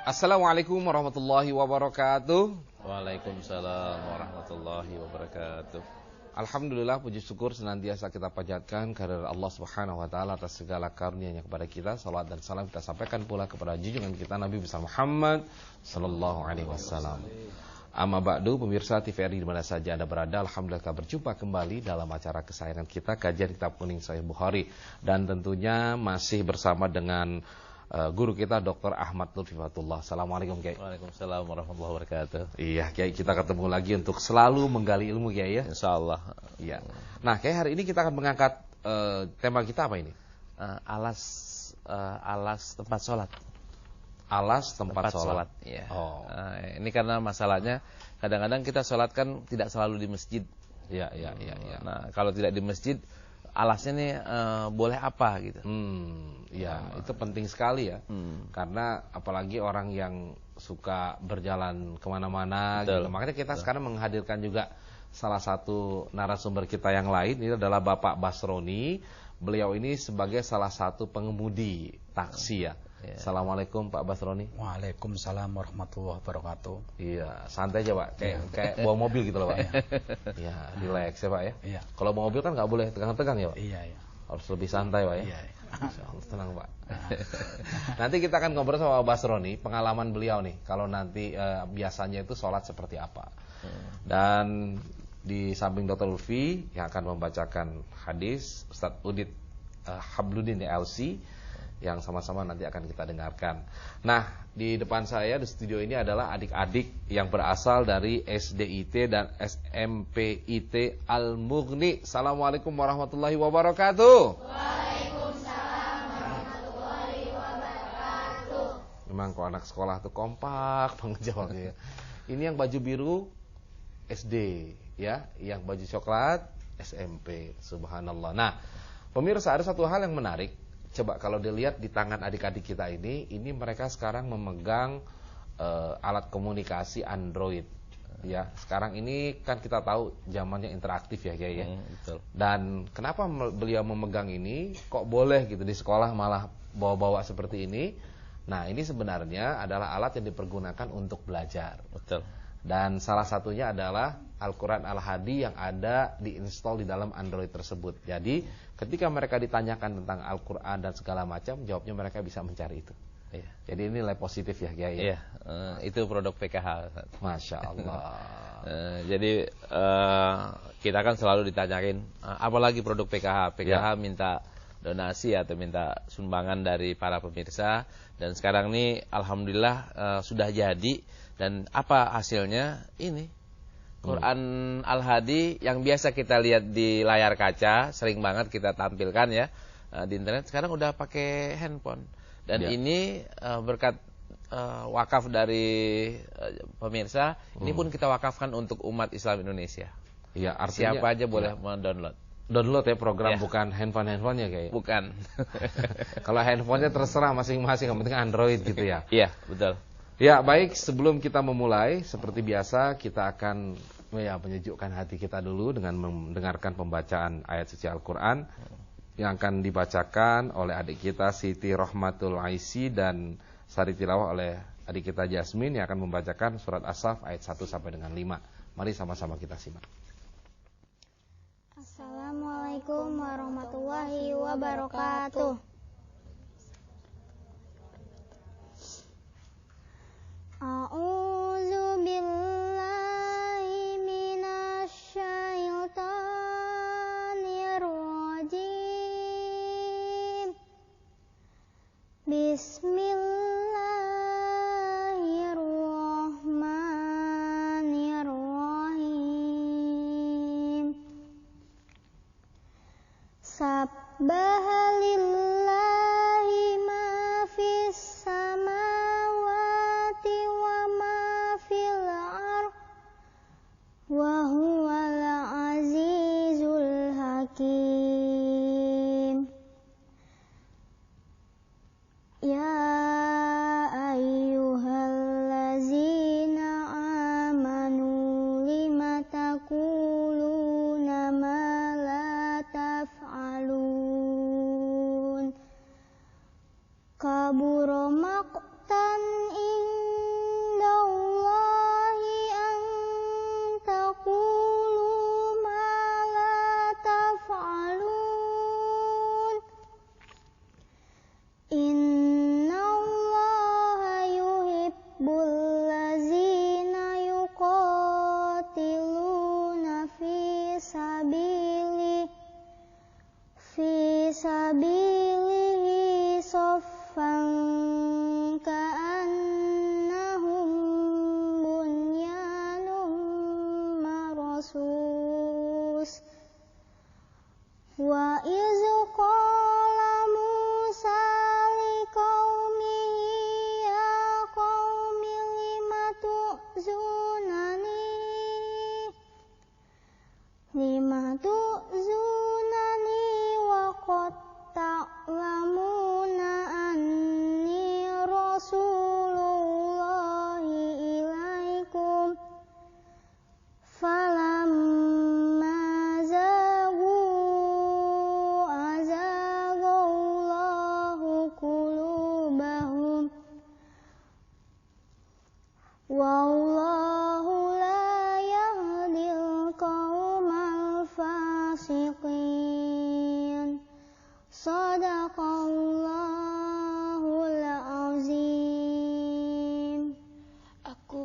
Assalamualaikum warahmatullahi wabarakatuh. Waalaikumsalam warahmatullahi wabarakatuh. Alhamdulillah, puji syukur senantiasa kita panjatkan kehadirat Allah Subhanahu wa taala atas segala karunia-Nya kepada kita. Salawat dan salam kita sampaikan pula kepada junjungan kita Nabi besar Muhammad sallallahu alaihi wasallam. Amma ba'du, pemirsa TVRI di mana saja Anda berada, alhamdulillah kita berjumpa kembali dalam acara kesayangan kita, kajian kitab kuning Sahih Bukhari, dan tentunya masih bersama dengan guru kita Dr. Ahmad Lutfifatullah. Assalamualaikum Kiai. Waalaikumsalam warahmatullahi wabarakatuh. Iya Kiai, kita ketemu lagi untuk selalu menggali ilmu Kiai ya. Insyaallah. Iya. Nah Kiai, hari ini kita akan mengangkat tema kita apa ini? Alas tempat sholat. Alas tempat sholat. Ya. Oh. Ini karena masalahnya kadang-kadang kita sholat kan tidak selalu di masjid. Iya. Nah kalau tidak di masjid, alasnya nih boleh apa gitu? Ya, itu penting sekali ya. Karena apalagi orang yang suka berjalan kemana-mana gitu. Makanya kita sekarang menghadirkan juga salah satu narasumber kita yang lain. Ini adalah Bapak Basroni. Beliau ini sebagai salah satu pengemudi taksi ya. Assalamualaikum Pak Basroni. Waalaikumsalam warahmatullahi wabarakatuh. Iya, santai aja Pak. Kayak bawa mobil gitu loh Pak. Iya, relax ya Pak ya. Iya. Kalau bawa mobil kan nggak boleh tegang-tegang ya Pak. Iya. Harus lebih santai Pak ya. Iya. Insyaallah, tenang Pak. Nanti kita akan ngobrol sama Pak Basroni, pengalaman beliau nih. Kalau nanti biasanya itu sholat seperti apa. Dan di samping Dr. Lutfi yang akan membacakan hadis, Ustadz Udit Habluddin LC, yang sama-sama nanti akan kita dengarkan. Nah, di depan saya di studio ini adalah adik-adik yang berasal dari SDIT dan SMPIT Al-Mughni. Assalamualaikum warahmatullahi wabarakatuh. Waalaikumsalam warahmatullahi wabarakatuh. Memang kalau anak sekolah tuh kompak banget jawabnya ya. Ini yang baju biru SD ya, yang baju coklat SMP. Subhanallah. Nah, pemirsa, ada satu hal yang menarik. Coba kalau dilihat di tangan adik-adik kita ini mereka sekarang memegang alat komunikasi Android. Ya, sekarang ini kan kita tahu zamannya interaktif ya Kiai ya. Betul. Dan kenapa beliau memegang ini? Kok boleh gitu di sekolah malah bawa-bawa seperti ini? Nah, ini sebenarnya adalah alat yang dipergunakan untuk belajar. Betul. Dan salah satunya adalah Al-Quran Al-Hadi yang ada diinstal di dalam Android tersebut. Jadi ketika mereka ditanyakan tentang Al-Quran dan segala macam, jawabnya mereka bisa mencari itu. Iya. Jadi ini nilai positif ya Kiai. Iya, itu produk PKH. Masya Allah. Jadi kita kan selalu ditanyakin, apalagi produk PKH. PKH minta donasi atau minta sumbangan dari para pemirsa. Dan sekarang ini alhamdulillah sudah jadi. Dan apa hasilnya? Ini Quran Al-Hadi yang biasa kita lihat di layar kaca, sering banget kita tampilkan ya di internet, sekarang udah pakai handphone. Dan ini berkat wakaf dari pemirsa, ini pun kita wakafkan untuk umat Islam Indonesia. Iya, artinya siapa aja boleh mendownload. Download ya program, bukan handphonenya Kiai. Bukan. Kalau handphonenya terserah masing-masing, yang penting Android gitu ya. Iya, betul. Ya, baik, sebelum kita memulai, seperti biasa kita akan menyejukkan hati kita dulu dengan mendengarkan pembacaan ayat suci Al-Quran yang akan dibacakan oleh adik kita Siti Rohmatul Aisi dan sari tilawah oleh adik kita Jasmine yang akan membacakan surat As-Saff ayat 1 sampai dengan 5. Mari sama-sama kita simak. Assalamualaikum warahmatullahi wabarakatuh. A'udzu billahi minasy syaithanir rajim. Bismillahirrahmanirrahim. Sabbaha lillahi ma fis samawati wa ma fil ardh wa huwal azizul hakim. Ya ayyuhallazina amanu lima taquluna ma la taf'alun. Kabura maqtan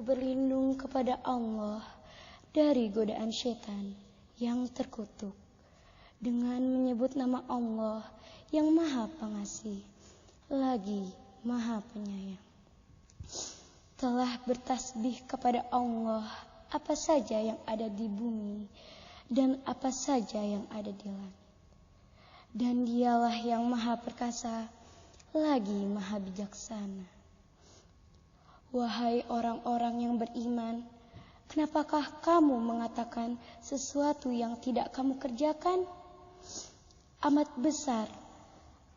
berlindung kepada Allah dari godaan syaitan yang terkutuk dengan menyebut nama Allah yang Maha Pengasih lagi Maha Penyayang. Telah bertasbih kepada Allah apa saja yang ada di bumi dan apa saja yang ada di langit. Dan dialah yang Maha Perkasa lagi Maha Bijaksana. Wahai orang-orang yang beriman, kenapakah kamu mengatakan sesuatu yang tidak kamu kerjakan? Amat besar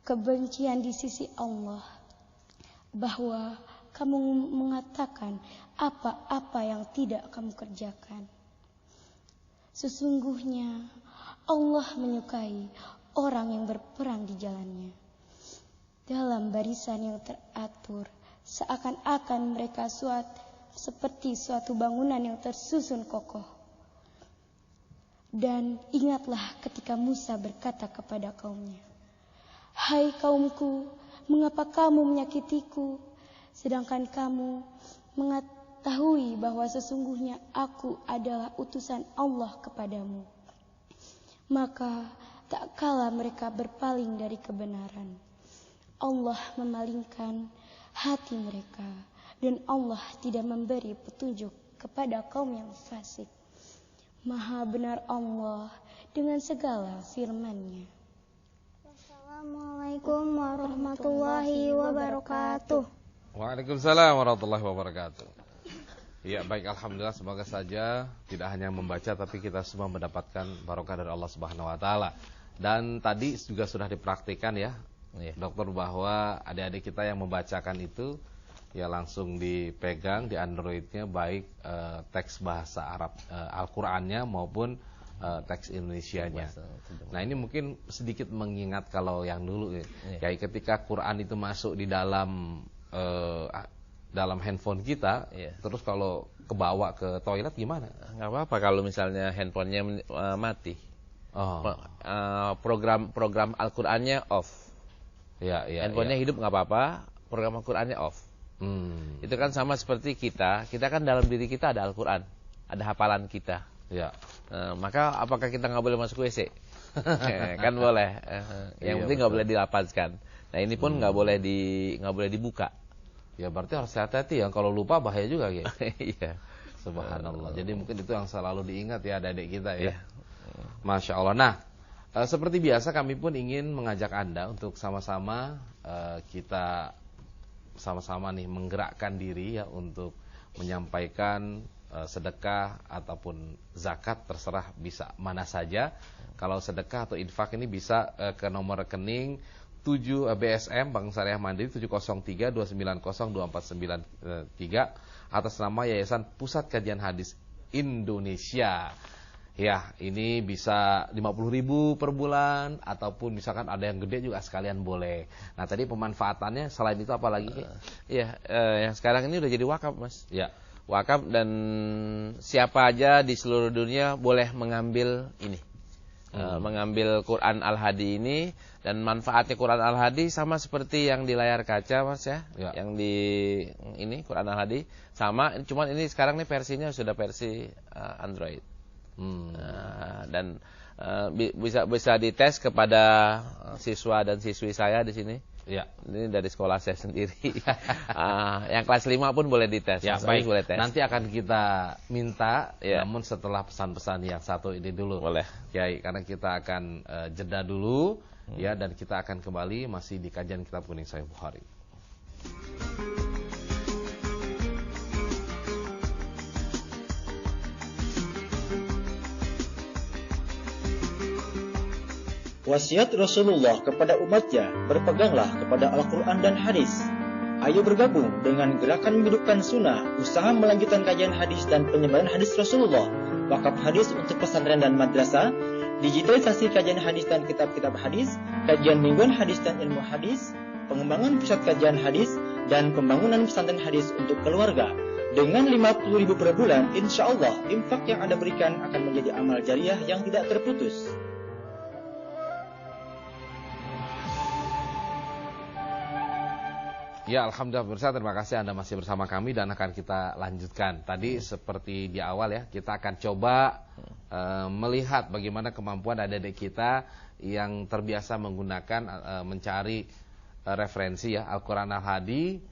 kebencian di sisi Allah bahwa kamu mengatakan apa-apa yang tidak kamu kerjakan. Sesungguhnya Allah menyukai orang yang berperang di jalannya dalam barisan yang teratur, seakan-akan mereka seperti suatu bangunan yang tersusun kokoh. Dan ingatlah ketika Musa berkata kepada kaumnya, "Hai kaumku, mengapa kamu menyakitiku, sedangkan kamu mengetahui bahwa sesungguhnya aku adalah utusan Allah kepadamu?" Maka tak kala mereka berpaling dari kebenaran, Allah memalingkan hati mereka, dan Allah tidak memberi petunjuk kepada kaum yang fasik. Maha benar Allah dengan segala firman-Nya. Assalamualaikum warahmatullahi wabarakatuh. Waalaikumsalam warahmatullahi wabarakatuh. Ya, baik, alhamdulillah, semoga saja tidak hanya membaca tapi kita semua mendapatkan barokah dari Allah Subhanahu wa taala. Dan tadi juga sudah dipraktikkan ya, dokter, bahwa adik-adik kita yang membacakan itu ya langsung dipegang di Androidnya, baik teks bahasa Arab Al-Qur'annya maupun teks Indonesianya. Nah, ini mungkin sedikit mengingat kalau yang dulu ya, ketika Quran itu masuk di dalam handphone kita, terus kalau kebawa ke toilet gimana? Nggak apa-apa kalau misalnya handphonenya mati. Program Al-Qur'annya off. Handphonenya hidup nggak apa-apa, program Al-Qur'annya off. Itu kan sama seperti kita kan dalam diri kita ada Al-Qur'an, ada hafalan kita. Maka apakah kita nggak boleh masuk WC? Kan boleh. Yang penting nggak boleh dilapazkan. Nah, ini pun nggak boleh dibuka. Ya, berarti harus hati-hati ya, kalau lupa bahaya juga ya. Iya. Subhanallah. Jadi mungkin itu yang selalu diingat ya adik-adik kita ya. Masya Allah. Nah, seperti biasa kami pun ingin mengajak Anda untuk sama-sama kita sama-sama nih menggerakkan diri ya untuk menyampaikan sedekah ataupun zakat, terserah bisa mana saja. Kalau sedekah atau infak ini bisa ke nomor rekening 7 BSM Bank Syariah Mandiri 703-290-2493 atas nama Yayasan Pusat Kajian Hadis Indonesia. Ya, ini bisa 50.000 per bulan, ataupun misalkan ada yang gede juga sekalian boleh. Nah, tadi pemanfaatannya selain itu apa lagi? Yang sekarang ini udah jadi wakaf, Mas. Ya. Wakaf, dan siapa aja di seluruh dunia boleh mengambil ini. Mengambil Quran Al-Hadi ini, dan manfaatnya Quran Al-Hadi sama seperti yang di layar kaca, Mas ya. Yang di ini Quran Al-Hadi sama, cuman ini sekarang nih versinya sudah versi Android. Dan bisa dites kepada siswa dan siswi saya di sini. Ya. Ini dari sekolah saya sendiri. Yang kelas 5 pun boleh dites. Ya, baik. Boleh tes. Nanti akan kita minta, namun setelah pesan-pesan yang satu ini dulu. Boleh. Ya, karena kita akan jeda dulu ya, dan kita akan kembali masih di kajian Kitab Kuning Sahih Bukhari. Wasiat Rasulullah kepada umatnya, berpeganglah kepada Al-Quran dan hadis. Ayo bergabung dengan gerakan menghidupkan sunnah, usaha melanjutkan kajian hadis dan penyebaran hadis Rasulullah, wakaf hadis untuk pesantren dan madrasah, digitalisasi kajian hadis dan kitab-kitab hadis, kajian mingguan hadis dan ilmu hadis, pengembangan pusat kajian hadis, dan pembangunan pesantren hadis untuk keluarga. Dengan 50.000 per bulan, insya Allah infak yang Anda berikan akan menjadi amal jariah yang tidak terputus. Ya, alhamdulillah pemirsa, terima kasih Anda masih bersama kami dan akan kita lanjutkan. Tadi seperti di awal ya, kita akan coba melihat bagaimana kemampuan adik-adik kita yang terbiasa menggunakan mencari referensi ya Al-Qur'an Al-Hadi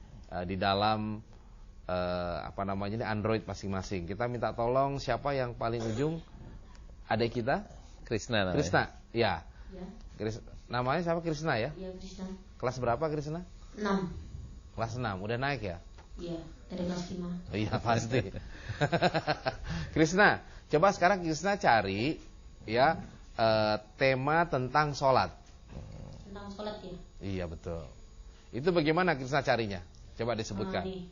di dalam Android masing-masing. Kita minta tolong siapa yang paling ujung adik kita? Krisna namanya. Krisna, ya. Namanya siapa? Krisna ya? Iya, Krisna. Kelas berapa Krisna? 6. Kelas 6, udah naik ya? Iya, dari kelas 5. Iya pasti. Krisna, coba sekarang Krisna cari ya tema tentang sholat. Tentang sholat ya? Iya betul. Itu bagaimana Krisna carinya? Coba disebutkan. Nih.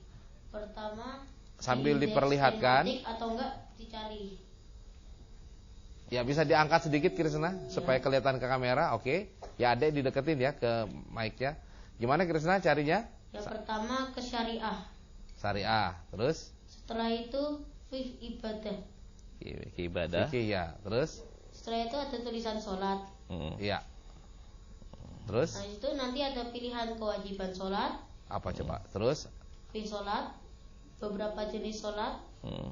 Pertama, sambil indeks diperlihatkan. atau enggak dicari. Ya bisa diangkat sedikit Krisna supaya kelihatan ke kamera. Oke. Ya adek dideketin ya ke mic-nya. Gimana Krisna carinya? Yang pertama ke syariah. Syariah, terus? Setelah itu ibadah. Ibadah. Fikih ya, terus? Setelah itu ada tulisan sholat. Iya. Terus? Nah itu nanti ada pilihan kewajiban sholat. Apa coba? Terus? Sholat, beberapa jenis sholat,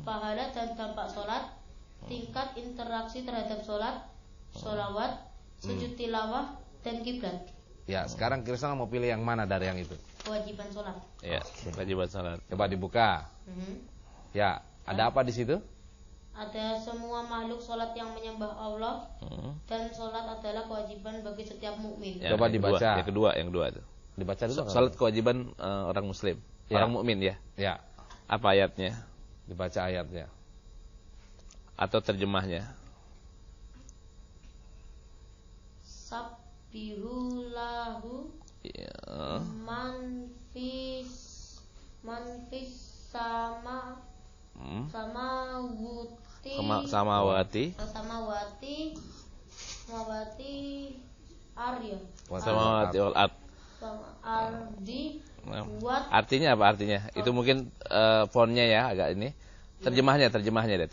pahala dan dampak sholat, tingkat interaksi terhadap sholat, sholawat, sujud tilawah, dan kiblat. Ya, sekarang Krisna mau pilih yang mana dari yang itu? Kewajiban sholat. Ya, kewajiban sholat. Coba dibuka. Ya, ada apa di situ? Ada semua makhluk sholat yang menyembah Allah, dan sholat adalah kewajiban bagi setiap mukmin. Coba dibaca. Yang kedua itu. Dibaca dulu. Sholat kewajiban orang muslim, orang mukmin ya. Ya. Apa ayatnya? Dibaca ayatnya. Atau terjemahnya? Sabbihulahu manfis sama samawati arya samawati wal ard. ardi buat. Artinya apa artinya? Itu mungkin fontnya ya agak ini. Terjemahnya deh.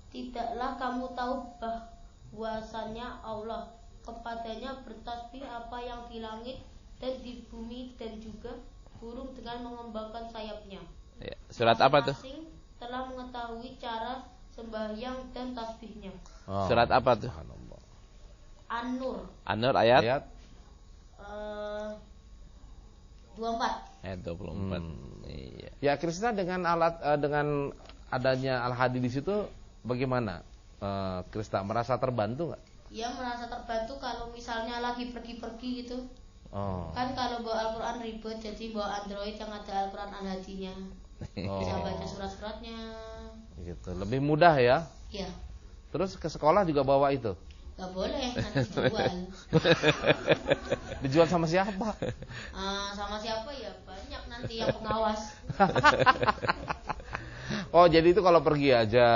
Tidaklah kamu tahu bahwasannya Allah, kepadanya bertasbih apa yang di langit dan di bumi dan juga burung dengan mengembangkan sayapnya. Ya. Surat apa tuh? Masing-masing telah mengetahui cara sembahyang dan tasbihnya. Surat apa tuh? An-Nur. An-Nur ayat 24. Ayat 24. Iya. Ya, Krisna dengan dengan adanya Al-Hadi di situ bagaimana? Krisna merasa terbantu nggak? Ya, merasa terbantu kalau misalnya lagi pergi-pergi gitu. Kan kalau bawa Al-Quran ribet, jadi bawa Android yang ada Al-Quran Al-Hadinya. Bisa baca surat-suratnya. Gitu. Lebih mudah ya? Iya. Terus ke sekolah juga bawa itu? Gak boleh, nanti dijual. Dijual sama siapa? Sama siapa ya? Banyak nanti yang pengawas. Oh, jadi itu kalau pergi aja.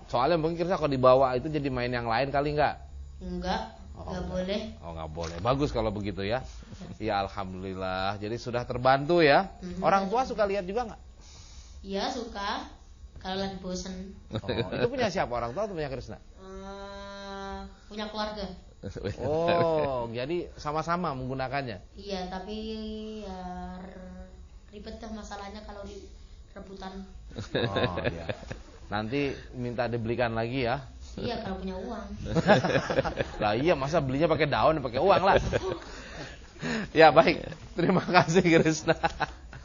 Soalnya mungkin Krisna kalau dibawa itu jadi main yang lain kali nggak? Enggak, nggak boleh. Oh, nggak boleh. Bagus kalau begitu ya. Ya, alhamdulillah. Jadi sudah terbantu ya. Orang tua suka lihat juga nggak? Iya, suka. Kalau lagi bosen. Itu punya siapa? Orang tua atau punya Krisna? Punya keluarga. Oh, jadi sama-sama menggunakannya. Iya, tapi ya ribet dah masalahnya kalau rebutan. Oh, iya. Nanti minta dibelikan lagi ya. Iya, kalau punya uang. Lah iya, masa belinya pakai daun, pakai uang lah. Ya, baik. Terima kasih Krisna.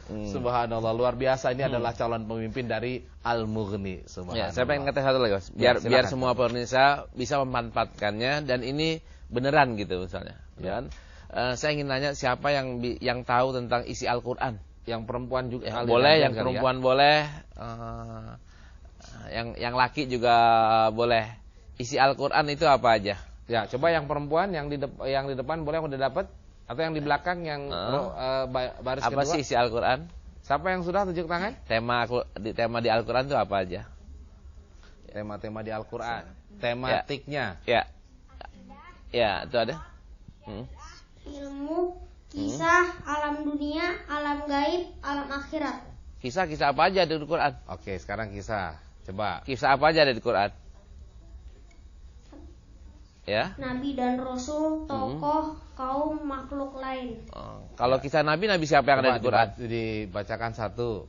Subhanallah, luar biasa. Ini adalah calon pemimpin dari Al-Mughni. Ya, saya pengen ngetes satu lagi, Mas. Biar semua pemirsa bisa memanfaatkannya dan ini beneran gitu misalnya. Ya kan? Saya ingin nanya siapa yang tahu tentang isi Al-Qur'an? Yang perempuan juga boleh, yang perempuan boleh, yang laki juga boleh. Isi Al-Qur'an itu apa aja? Ya, coba yang perempuan yang di depan boleh, yang udah dapat, atau yang di belakang yang baris apa kedua. Sih isi Al-Qur'an? Siapa yang sudah tunjuk tangan? Tema di Al-Qur'an itu apa aja? Tema-tema di Al-Qur'an. Tematiknya. Ya. Ya, itu ada. Ilmu, kisah, alam dunia, alam gaib, alam akhirat. Kisah apa aja ada di Quran? Oke, sekarang kisah. Coba. Kisah apa aja ada di Quran? Ya. nabi dan rasul, tokoh, kaum, makhluk lain. Kalau kisah Nabi siapa yang ada di Quran? Dibacakan satu.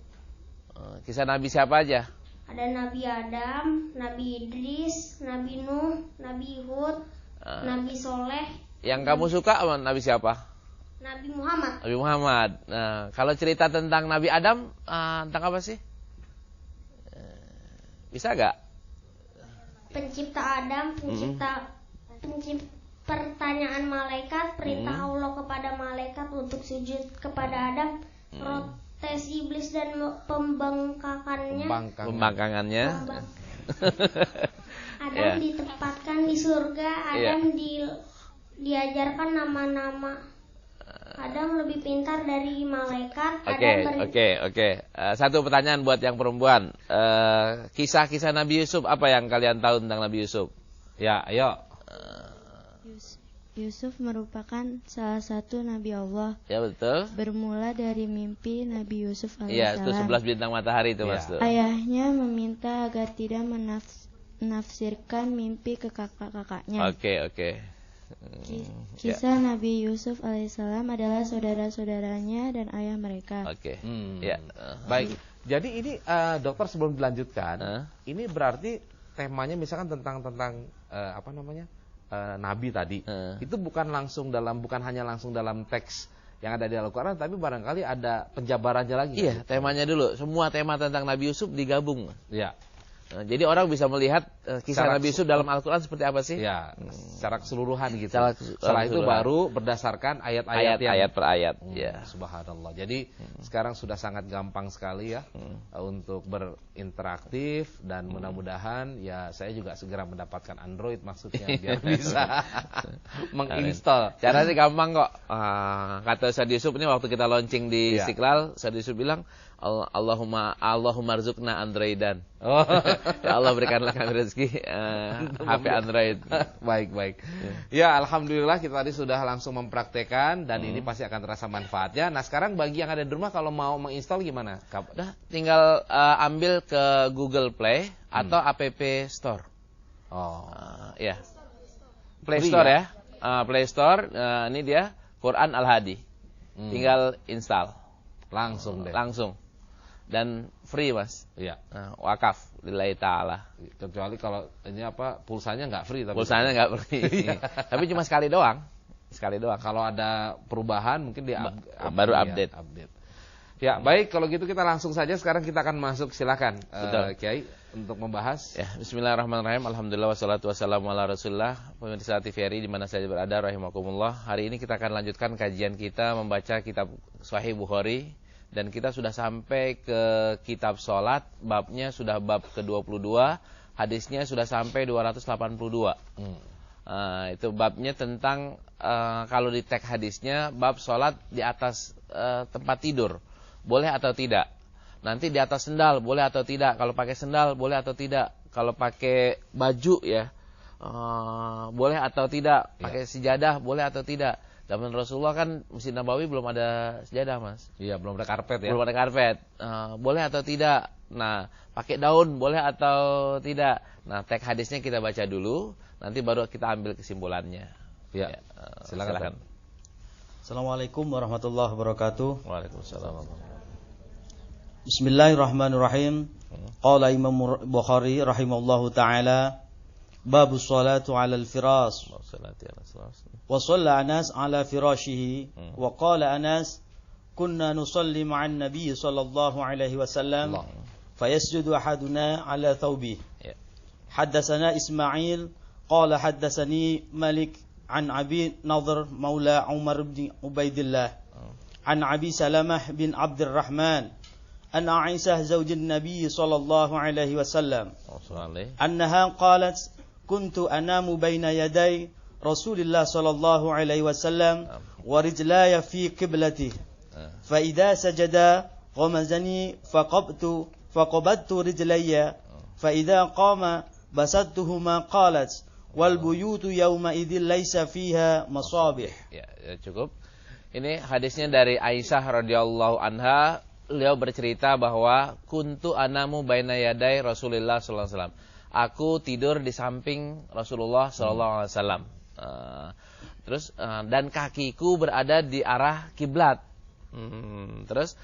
Kisah Nabi siapa aja? Ada Nabi Adam, Nabi Idris, Nabi Nuh, Nabi Hud, Nabi Soleh. Yang kamu suka sama Nabi siapa? Nabi Muhammad. Nabi Muhammad. Nah, kalau cerita tentang Nabi Adam, tentang apa sih? Bisa gak? Pencipta Adam, pertanyaan malaikat, perintah Allah kepada malaikat untuk sujud kepada Adam, protes iblis dan pembangkangannya. Adam ditempatkan di surga, Adam diajarkan nama-nama. Adam lebih pintar dari malaikat. Oke. Satu pertanyaan buat yang perempuan. Kisah-kisah Nabi Yusuf, apa yang kalian tahu tentang Nabi Yusuf? Ya, ayo. Yusuf merupakan salah satu Nabi Allah. Ya, betul. Bermula dari mimpi Nabi Yusuf alaihissalam. Iya, itu 11 bintang matahari itu, Mas. Ayahnya meminta agar tidak menafsirkan mimpi ke kakak-kakaknya. Oke. Kisah Nabi Yusuf alaihissalam adalah saudara-saudaranya dan ayah mereka. Baik. Jadi ini dokter sebelum dilanjutkan, ini berarti temanya misalkan tentang Nabi tadi. Itu bukan hanya langsung dalam teks yang ada di Al-Qur'an, tapi barangkali ada penjabarannya lagi. Iya, temanya dulu. Semua tema tentang Nabi Yusuf digabung. Iya. Jadi orang bisa melihat kisah Nabi Yusuf dalam Al-Quran seperti apa sih? Ya, secara keseluruhan gitu. Setelah itu baru berdasarkan ayat-ayat per ayat. Subhanallah. Jadi sekarang sudah sangat gampang sekali ya untuk berinteraktif dan mudah-mudahan ya saya juga segera mendapatkan Android maksudnya biar bisa menginstal. Caranya gampang kok. Kata Ustaz Yusuf ini waktu kita launching di Istiqlal, Ustaz Yusuf bilang Allahumma rizukna Androidan. Ya Allah berikanlah kami rezeki HP Android. Baik. Ya alhamdulillah kita tadi sudah langsung mempraktekkan dan ini pasti akan terasa manfaatnya. Nah sekarang bagi yang ada di rumah kalau mau menginstal gimana? Tinggal ambil ke Google Play atau App Store. Play Store ya. Play Store. Ini dia Quran Al-Hadi. Tinggal install. Langsung deh. Dan free, Mas. Iya. Wakaf lillahi ta'ala. Kecuali kalau ini pulsanya nggak free. Pulsanya nggak free. Tapi cuma sekali doang. Kalau ada perubahan mungkin baru update. Ya, baik kalau gitu kita langsung saja sekarang kita akan masuk, silakan Kiai untuk membahas. Ya, bismillahirrahmanirrahim. Alhamdulillah wassalatu wassalamu ala Rasulillah. Pemirsa TVRI di mana saja berada rahimakumullah. Hari ini kita akan lanjutkan kajian kita membaca kitab Sahih Bukhari. Dan kita sudah sampai ke kitab sholat, babnya sudah bab ke-22, hadisnya sudah sampai 282. Itu babnya tentang, kalau di teks hadisnya, bab sholat di atas tempat tidur, boleh atau tidak. Nanti di atas sendal, boleh atau tidak. Kalau pakai sendal, boleh atau tidak. Kalau pakai baju ya, boleh atau tidak. Pakai sejadah, boleh atau tidak. Zaman Rasulullah kan Masjid Nabawi belum ada sejadah, Mas. Iya, belum ada karpet ya. Belum ada karpet. Boleh atau tidak? Nah, pakai daun boleh atau tidak? Nah, teks hadisnya kita baca dulu, nanti baru kita ambil kesimpulannya. Ya. Silakan. Assalamualaikum warahmatullahi wabarakatuh. Waalaikumsalam. Bismillahirrahmanirrahim. Qala Imam Bukhari rahimahullahu taala, babus salatu 'alal firas. وصلى أناس على فراشه وقال أناس كنا نصلي مع النبي صلى الله عليه وسلم فيسجد أحدنا على ثوبه. حدثنا إسماعيل قال حدثني مالك عن أبي نضر مولى عمر بن عبيد الله عن أبي سلمة بن عبد الرحمن أن عائشة زوج النبي صلى الله عليه وسلم أنها قالت كنت أنام بين يدي Rasulullah sallallahu alaihi wasallam wa rijlaya fi qiblatihi fa idza sajada ghamazani faqabtu rijlayya fa idza qama basattuhuma qalat wal buyutu yawma idzin laysa fiha masabih. Ya, cukup. Ini hadisnya dari Aisyah radhiyallahu anha. Beliau bercerita bahwa kuntu anamu baina yaday Rasulullah sallallahu alaihi wasallam. aku tidur di samping Rasulullah sallallahu alaihi wasallam. Terus dan kakiku berada di arah kiblat. Terus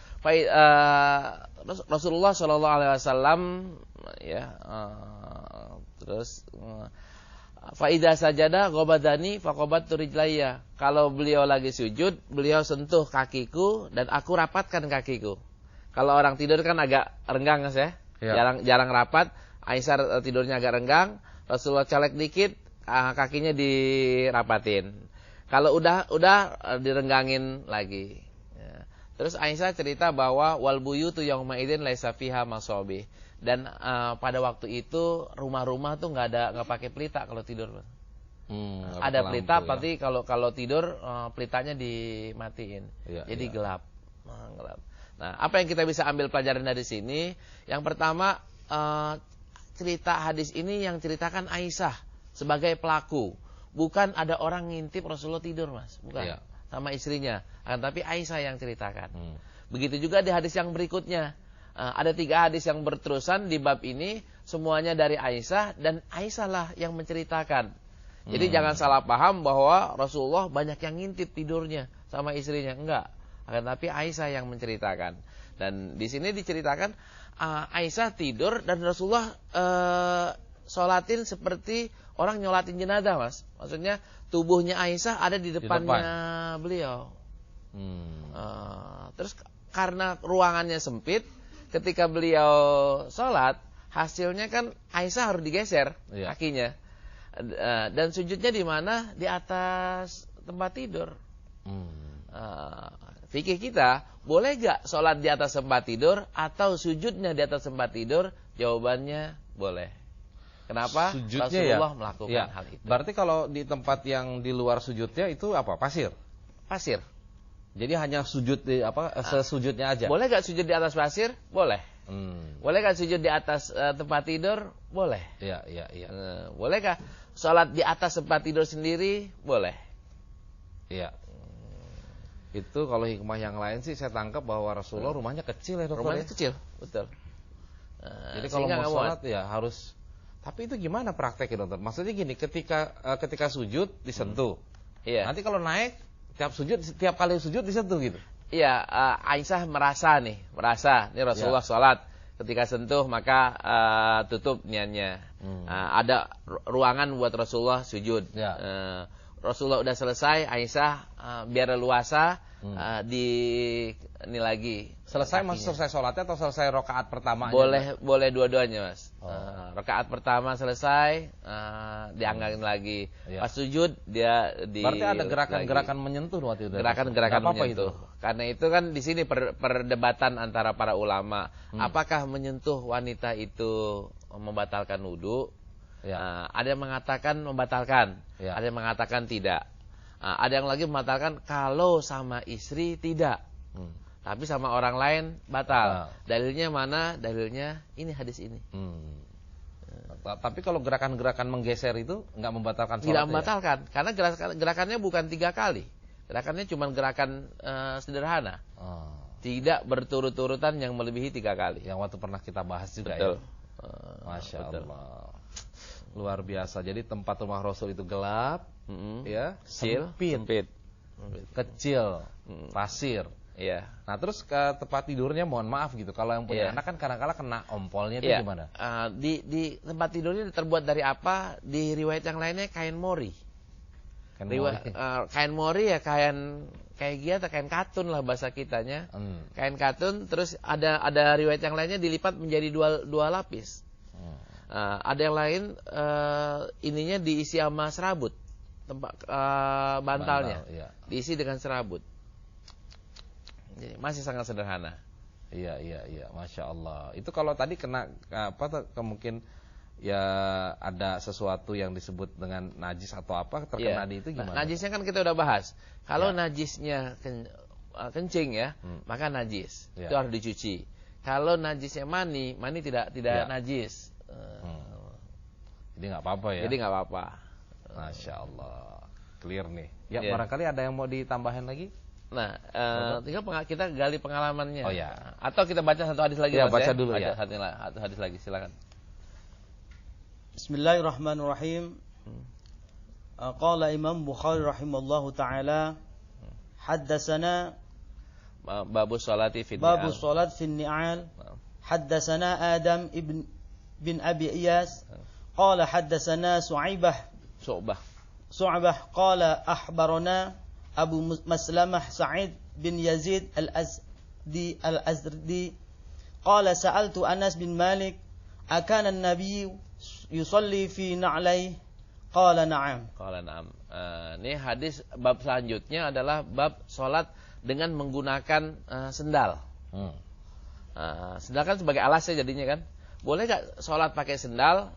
Rasulullah sallallahu alaihi wasallam ya terus fa idza sajada ghabadani faqabattu rijlayya. Kalau beliau lagi sujud, beliau sentuh kakiku dan aku rapatkan kakiku. Kalau orang tidur kan agak renggang ya. Jarang rapat. Aisyah tidurnya agak renggang, Rasulullah colek dikit, kakinya dirapatin. Kalau udah direnggangin lagi. Ya. Terus Aisyah cerita bahwa wal buyutu yauma idzin laisa fiha masabih. Dan pada waktu itu rumah-rumah tuh nggak pakai pelita kalau tidur. Ada pelita, berarti kalau tidur pelitanya dimatiin. Jadi gelap. Gelap. Nah, apa yang kita bisa ambil pelajaran dari sini? Yang pertama, cerita hadis ini yang ceritakan Aisyah sebagai pelaku. Bukan ada orang ngintip Rasulullah tidur, Mas. Bukan. Sama istrinya. Tapi Aisyah yang ceritakan. Begitu juga di hadis yang berikutnya. Ada 3 hadis yang berterusan di bab ini. Semuanya dari Aisyah. Dan Aisyah lah yang menceritakan. Jadi jangan salah paham bahwa Rasulullah banyak yang ngintip tidurnya sama istrinya. Enggak. Tapi Aisyah yang menceritakan. Dan di sini diceritakan Aisyah tidur dan Rasulullah sholatin seperti orang nyolatin jenazah, Mas. Maksudnya tubuhnya Aisyah ada di depannya beliau. Terus karena ruangannya sempit, ketika beliau sholat, hasilnya kan Aisyah harus digeser kakinya. Dan sujudnya di mana? Di atas tempat tidur. Fikih kita, boleh gak sholat di atas tempat tidur atau sujudnya di atas tempat tidur? Jawabannya boleh. Kenapa? Sujudnya Rasulullah melakukan hal itu. Berarti kalau di tempat yang di luar sujudnya itu apa? Pasir? Pasir. Jadi hanya sujud di sesujudnya aja. Boleh gak sujud di atas pasir? Boleh. Boleh gak sujud di atas tempat tidur? Boleh. Iya. Boleh gak sholat di atas tempat tidur sendiri? Boleh. Iya. Itu kalau hikmah yang lain sih saya tangkap bahwa Rasulullah rumahnya kecil ya, Dokter. Rumahnya kecil, betul. Jadi kalau mau sholat ya harus. Tapi itu gimana prakteknya, Dokter? Maksudnya gini, ketika sujud disentuh. Nanti kalau naik tiap kali sujud disentuh gitu. Iya, Aisyah merasa nih Rasulullah sholat. Ketika sentuh maka tutup niatnya. Ada ruangan buat Rasulullah sujud. Rasulullah udah selesai, Aisyah biar leluasa ini lagi. Selesai sholatnya atau selesai rakaat pertama? Boleh dua-duanya, Mas. Rakaat pertama selesai, dianggarin lagi. Pas sujud dia berarti ada gerakan-gerakan menyentuh waktu itu. Gerakan-gerakan menyentuh. Karena itu kan di sini perdebatan antara para ulama. Apakah menyentuh wanita itu membatalkan wudu? Ada yang mengatakan membatalkan, ada yang mengatakan tidak. Ada yang lagi membatalkan kalau sama istri tidak, tapi sama orang lain batal. Dalilnya mana? Dalilnya ini hadis ini. Tapi kalau gerakan-gerakan menggeser itu nggak membatalkan sholat? Tidak membatalkan, karena gerakannya bukan 3 kali. Gerakannya cuma gerakan sederhana. Tidak berturut-turutan yang melebihi 3 kali. Yang waktu pernah kita bahas juga. Betul. Masya Allah. Luar biasa. Jadi tempat rumah Rasul itu gelap, sempit, kecil, pasir. Nah terus ke tempat tidurnya, mohon maaf gitu. Kalau yang punya anak kan kadang-kadang kena ompolnya itu gimana? Di tempat tidurnya terbuat dari apa? Di riwayat yang lainnya kain mori. Kain mori ya kayak kain katun lah bahasa kitanya. Kain katun. Terus ada riwayat yang lainnya dilipat menjadi dua lapis. Ada yang lain ininya diisi sama serabut, tempat bantalnya diisi dengan serabut. Jadi masih sangat sederhana. Iya, Masya Allah. Itu kalau tadi kena mungkin ya ada sesuatu yang disebut dengan najis atau apa terkena di itu gimana? Najisnya kan kita udah bahas. Kalau najisnya kencing maka najis. Itu harus dicuci. Kalau najisnya mani tidak najis. Jadi nggak apa-apa ya. Jadi nggak apa-apa. Masya Allah, clear nih. Ya barangkali ada yang mau ditambahin lagi? Nah, tinggal kita gali pengalamannya. Oh ya. Atau kita baca satu hadis lagi. Ya, baca dulu ya. Satu hadis lagi, silakan. Bismillahirrahmanirrahim. Qala Imam Bukhari rahimallahu taala haddatsana babu sholati fi babu sholat fi ni'al. Haddatsana Adam bin Abi Iyas qala haddatsana Su'bah qala akhbarana Abu Maslamah Sa'id bin Yazid al-Azdi qala sa'altu Anas bin Malik akana an-nabiy yusalli fi na'lai qala na'am. Ini hadis bab selanjutnya adalah bab salat dengan menggunakan sendal. Sendal kan sebagai alasnya jadinya kan. Boleh enggak salat pakai sendal?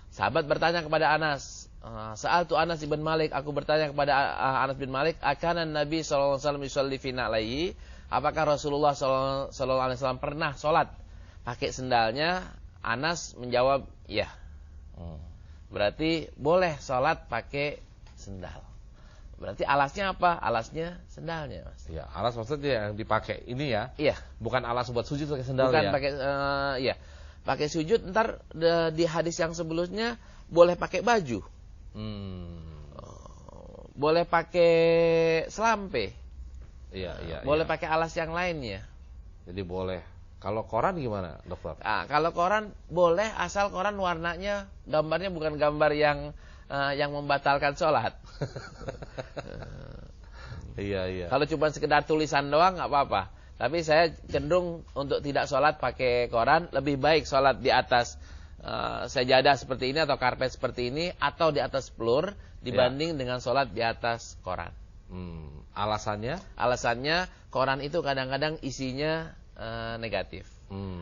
Sahabat bertanya kepada Anas, sa'altu Anas bin Malik, aku bertanya kepada Anas bin Malik, akana Nabi sallallahu alaihi wasallam yusalli fi na'laihi? Apakah Rasulullah sallallahu alaihi wasallam pernah salat pakai sendalnya? Anas menjawab, "Ya." Berarti boleh salat pakai sendal. Berarti alasnya apa? Alasnya sendalnya, Mas. Ya, alas maksudnya yang dipakai ini ya. Iya. Bukan alas buat sujud pakai sendal. Bukan ya. Pakai iya. Pakai sujud ntar di hadis yang sebelumnya boleh pakai baju. Boleh pakai selampe. Iya. Boleh pakai alas yang lainnya. Jadi boleh. Kalau koran gimana, dokter? Kalau koran boleh asal koran warnanya, gambarnya bukan gambar yang membatalkan sholat. Iya. Kalau cuma sekedar tulisan doang nggak apa-apa. Tapi saya cenderung untuk tidak sholat pakai koran, lebih baik sholat di atas sajadah seperti ini atau karpet seperti ini atau di atas pelur dibanding dengan sholat di atas koran. Alasannya? Alasannya koran itu kadang-kadang isinya negatif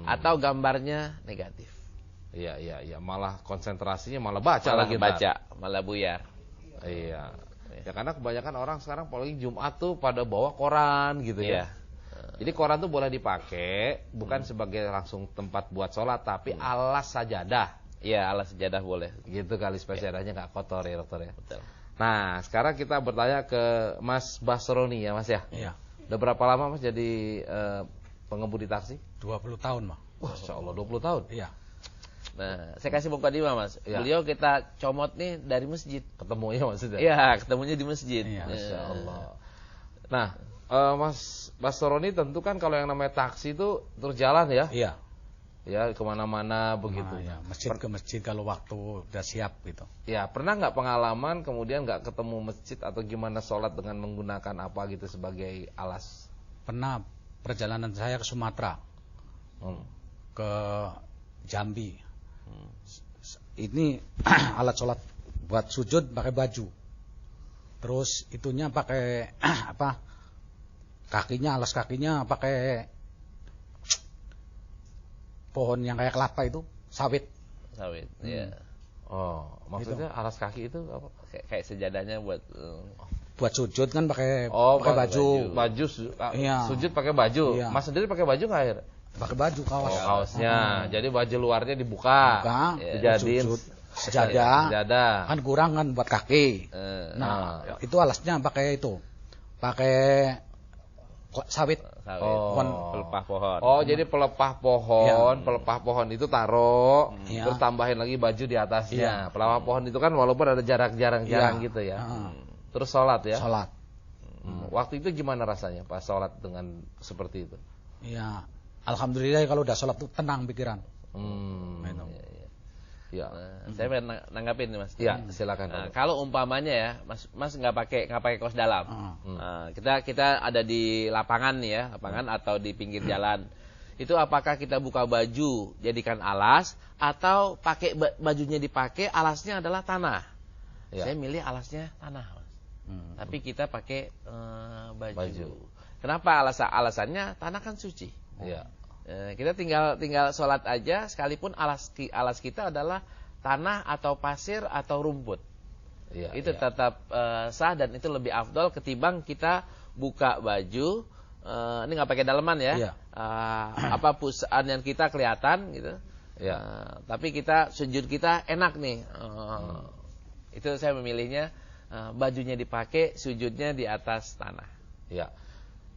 atau gambarnya negatif. Iya. Malah konsentrasinya malah baca lagi. Malah buyar. Iya. Ya karena kebanyakan orang sekarang apalagi Jumat tuh pada bawa koran gitu ya. Jadi koran tuh boleh dipakai bukan sebagai langsung tempat buat sholat, tapi alas sajadah. Iya, alas sajadah boleh. Gitu kali sajadahnya nggak kotor ya dokter ya. Betul. Nah sekarang kita bertanya ke Mas Basroni ya Mas ya. Iya. Udah berapa lama Mas jadi pengemudi taksi? 20 tahun, Mas. Wah, Insya Allah 20 tahun. Iya. Nah, saya kasih mukadimah, Mas. Ya. Beliau kita comot nih dari masjid. Ketemunya maksudnya? Iya, ketemunya di masjid. Iya. Masya Allah. Nah, Mas Basroni tentu kan kalau yang namanya taksi itu terus jalan ya? Iya. Ya, kemana-mana begitu. Ya, masjid ke masjid kalau waktu udah siap gitu. Ya, pernah nggak pengalaman kemudian nggak ketemu masjid atau gimana sholat dengan menggunakan apa gitu sebagai alas? Pernah perjalanan saya ke Sumatera, ke Jambi. Ini alat sholat buat sujud pakai baju. Terus itunya pakai apa? Kakinya, alas kakinya pakai pohon yang kayak kelapa itu, sawit. Iya. Oh, maksudnya gitu. Alas kaki itu apa? Kayak sejadahnya buat sujud kan pakai baju. Iya. Sujud pakai baju. Iya. Mas sendiri pakai baju nggak akhirnya? Pakai baju kaos. Kaosnya. Jadi baju luarnya dibuka. Dijadiin sejadah. Kan kurang kan buat kaki. Nah, itu alasnya pakai itu. Pakai sawit. Pelepah pohon. Oh, jadi pelepah pohon. Pelepah pohon itu taruh, terus tambahin lagi baju di atasnya. Pelepah pohon itu kan walaupun ada jarang gitu ya. Terus sholat ya. Sholat. Waktu itu gimana rasanya pas sholat dengan seperti itu? Iya. Alhamdulillah kalau udah sholat tuh tenang pikiran. Ya. Saya pengen nanggapin nih, Mas. Ya, silakan. Nah, kalau umpamanya ya, Mas nggak pakai kaos dalam. Kita ada di lapangan nih ya, lapangan atau di pinggir jalan. Itu apakah kita buka baju jadikan alas atau pakai bajunya dipakai, alasnya adalah tanah? Ya. Saya milih alasnya tanah, Mas. Tapi kita pakai baju. Kenapa alasannya? Tanah kan suci. Ya. Kita tinggal sholat aja, sekalipun alas kita adalah tanah atau pasir atau rumput. Itu tetap sah dan itu lebih afdol ketimbang kita buka baju. Ini nggak pakai daleman ya. Pusaan yang kita kelihatan gitu. Tapi kita sujud kita enak nih. Itu saya memilihnya bajunya dipakai, sujudnya di atas tanah. Ya.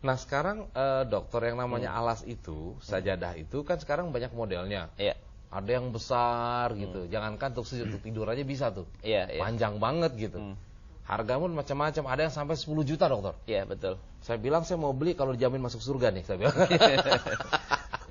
Nah sekarang dokter yang namanya alas itu, sajadah itu kan sekarang banyak modelnya. Iya. Ada yang besar gitu. Jangankan untuk sujud, untuk tidur aja bisa tuh. Panjang banget gitu. Harga pun macam-macam. Ada yang sampai 10 juta, dokter. Iya, betul. Saya bilang saya mau beli kalau dijamin masuk surga nih, saya bilang.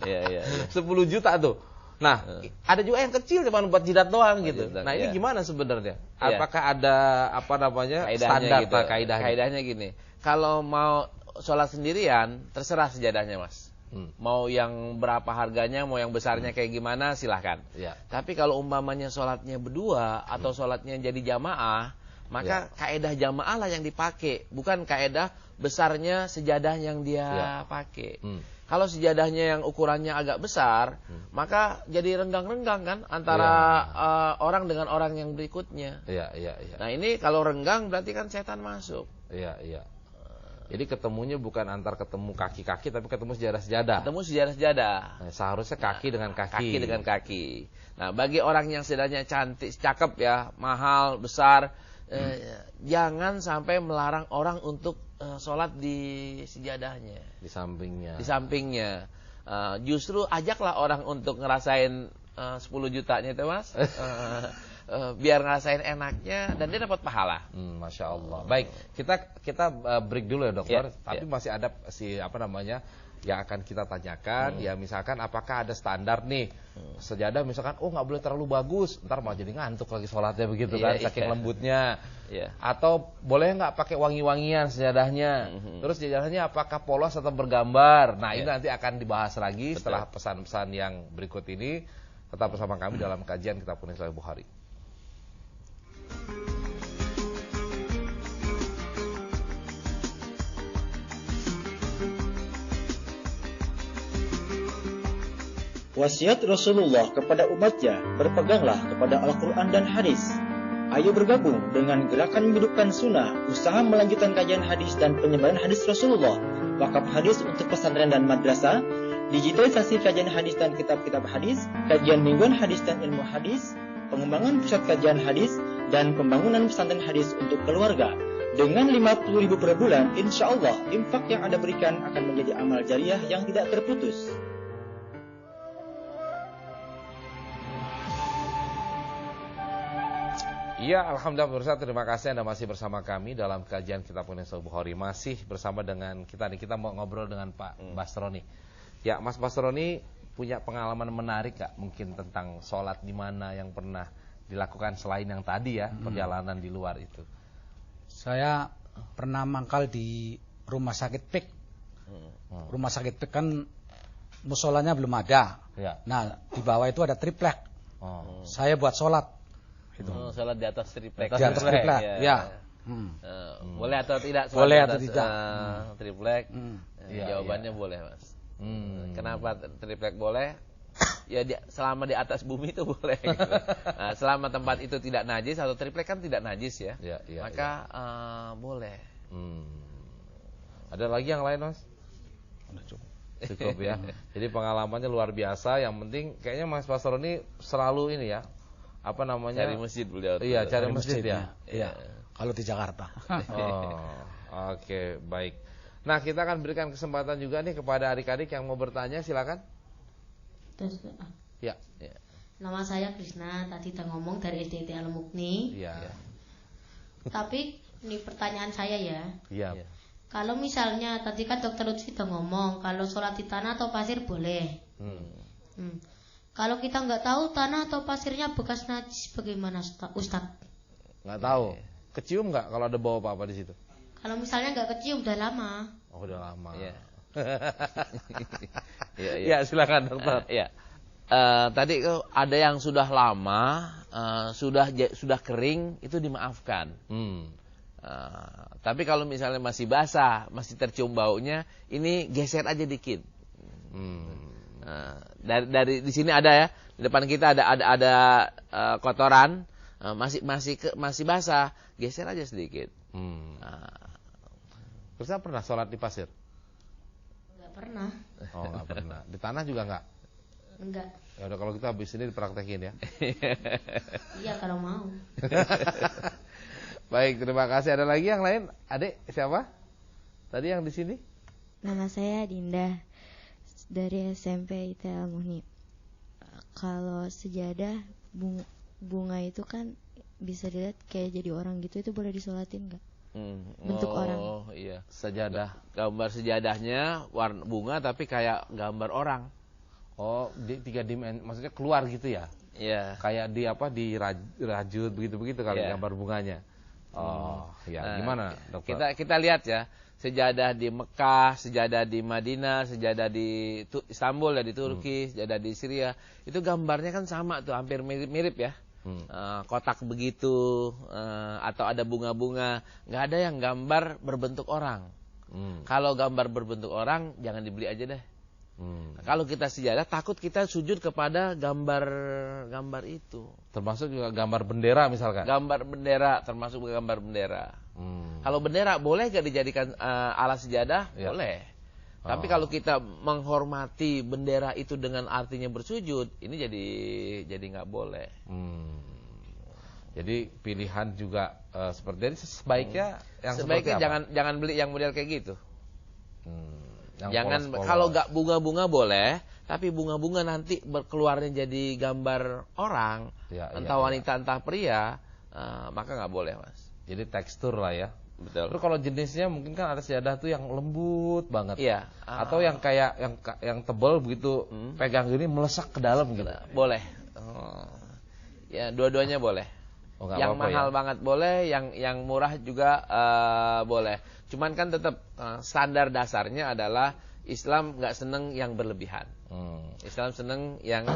10 juta tuh. Nah, ada juga yang kecil cuma buat jidat doang gitu. Nah, ini gimana sebenarnya? Apakah ada standar gitu. Kaidahnya gini. Kalau mau sholat sendirian, terserah sejadahnya, Mas. Mau yang berapa harganya, mau yang besarnya kayak gimana, silahkan. Tapi kalau umpamanya sholatnya berdua atau sholatnya jadi jamaah, maka kaedah jamaah lah yang dipakai, bukan kaedah besarnya sejadah yang dia pakai. Kalau sejadahnya yang ukurannya agak besar, maka jadi renggang-renggang kan antara orang dengan orang yang berikutnya. Nah, ini kalau renggang berarti kan setan masuk. Jadi ketemunya bukan antar ketemu kaki-kaki, tapi ketemu sejadah-sejadah. Ketemu sejadah-sejadah. Nah, seharusnya kaki dengan kaki. Kaki dengan kaki. Nah, bagi orang yang sedangnya cantik, cakep ya, mahal, besar, jangan sampai melarang orang untuk sholat di sejadahnya. Di sampingnya. Di sampingnya. Justru ajaklah orang untuk ngerasain 10 jutanya itu, Mas. Biar ngerasain enaknya dan dia dapat pahala. Masya Allah. Baik, kita break dulu ya, dokter. Tapi masih ada yang akan kita tanyakan. Ya, misalkan apakah ada standar nih sejadah, misalkan nggak boleh terlalu bagus, ntar mau jadi ngantuk lagi sholatnya begitu kan, saking lembutnya. Atau boleh nggak pakai wangi-wangian sejadahnya. Terus sejadahnya apakah polos atau bergambar. Nah, ini nanti akan dibahas lagi setelah pesan-pesan yang berikut ini. Tetap bersama kami dalam kajian Kitab Kuning Sahih Bukhari. Wasiat Rasulullah kepada umatnya, berpeganglah kepada Al-Quran dan hadis. Ayo bergabung dengan gerakan menghidupkan sunnah, usaha melanjutkan kajian hadis dan penyebaran hadis Rasulullah, wakaf hadis untuk pesantren dan madrasah, digitalisasi kajian hadis dan kitab-kitab hadis, kajian mingguan hadis dan ilmu hadis, pengembangan pusat kajian hadis, dan pembangunan pesantren hadis untuk keluarga. Dengan 50.000 per bulan, insya Allah infak yang Anda berikan akan menjadi amal jariah yang tidak terputus. Iya, alhamdulillah pemirsa, terima kasih Anda masih bersama kami dalam kajian Kitab Kuning Sahih Bukhari. Masih bersama dengan kita nih, kita mau ngobrol dengan Pak Basroni. Ya, Mas Basroni punya pengalaman menarik gak mungkin tentang sholat di mana yang pernah dilakukan selain yang tadi ya, perjalanan di luar itu? Saya pernah mangkal di rumah sakit PIK. Rumah sakit PIK kan musolanya belum ada. Nah, di bawah itu ada triplek. Saya buat sholat. Sholat di atas triplek. Di atas triplek, ya. Boleh atau tidak? Boleh atau tidak? Triplek. Jawabannya boleh, Mas. Kenapa triplek boleh? Ya selama di atas bumi itu boleh. Gitu. Nah, selama tempat itu tidak najis atau triplek kan tidak najis ya, maka boleh. Ada lagi yang lain, Mas? Cukup ya. Jadi pengalamannya luar biasa. Yang penting kayaknya Mas Basroni selalu ini ya. Cari masjid beliau. Iya, cari masjid ya. Iya. Kalau di Jakarta. Oke, baik. Nah, kita akan berikan kesempatan juga nih kepada adik-adik yang mau bertanya, silakan. Ya. Nama saya Krisna, tadi udah ngomong dari SDT Al-Mukni. Iya. Tapi ini pertanyaan saya ya. Iya. Kalau misalnya tadi kan Dokter Lutfi udah ngomong kalau sholat di tanah atau pasir boleh. Kalau kita nggak tahu tanah atau pasirnya bekas najis, bagaimana Ustadz? Nggak tahu. Kecium nggak kalau ada bau apa-apa di situ? Kalau misalnya nggak kecium, udah lama. Oh, udah lama. Iya. Ya, silakan dokter. Ya. Tadi ada yang sudah lama, sudah kering, itu dimaafkan. Tapi kalau misalnya masih basah, masih tercium baunya, ini geser aja dikit. Dari di sini ada ya, di depan kita ada kotoran, masih basah, geser aja sedikit. Terus pernah sholat di pasir? Enggak pernah. Oh, enggak pernah. Di tanah juga enggak? Enggak. Ya udah, kalau kita habis ini dipraktekin ya. Iya, kalau mau. Baik, terima kasih. Ada lagi yang lain? Adik, siapa? Tadi yang di sini? Nama saya Dinda dari SMP IT Al-Muhni. kalau sejadah bunga itu kan bisa dilihat kayak jadi orang gitu, itu boleh disolatin nggak? Bentuk orang. Oh iya, sejadah. Gambar sejadahnya warna bunga tapi kayak gambar orang. Oh, di 3 dimensi, maksudnya keluar gitu ya? Iya. Kayak di rajut begitu kali gambar bunganya. Oh, ya. Gimana, Dokter? Kita lihat ya, sejadah di Mekah, sejadah di Madinah, sejadah di Istanbul ya, di Turki, sejadah di Syria. Itu gambarnya kan sama tuh, hampir mirip-mirip ya. Kotak begitu, atau ada bunga-bunga. Nggak ada yang gambar berbentuk orang. Kalau gambar berbentuk orang, jangan dibeli aja deh. Kalau kita sejadah, takut kita sujud kepada gambar itu. Termasuk juga gambar bendera misalkan. Gambar bendera, termasuk gambar bendera. Kalau bendera boleh gak dijadikan alat sejadah? Ya. Boleh. Tapi kalau kita menghormati bendera itu dengan artinya bersujud, ini jadi nggak boleh. Jadi pilihan juga seperti ini sebaiknya jangan beli yang model kayak gitu. Jangan, polos-polos. kalau nggak bunga-bunga boleh, tapi bunga-bunga nanti keluarnya jadi gambar orang, entah wanita entah pria, maka nggak boleh, Mas. Jadi tekstur lah ya. Betul. Terus kalau jenisnya mungkin kan ada sejadah tuh yang lembut banget. Iya. Atau yang kayak yang tebal begitu, pegang gini melesak ke dalam gitu. Boleh. Ya, dua-duanya boleh. Yang mahal banget boleh, yang murah juga boleh. Cuman kan tetap standar dasarnya adalah Islam nggak seneng yang berlebihan. Islam seneng yang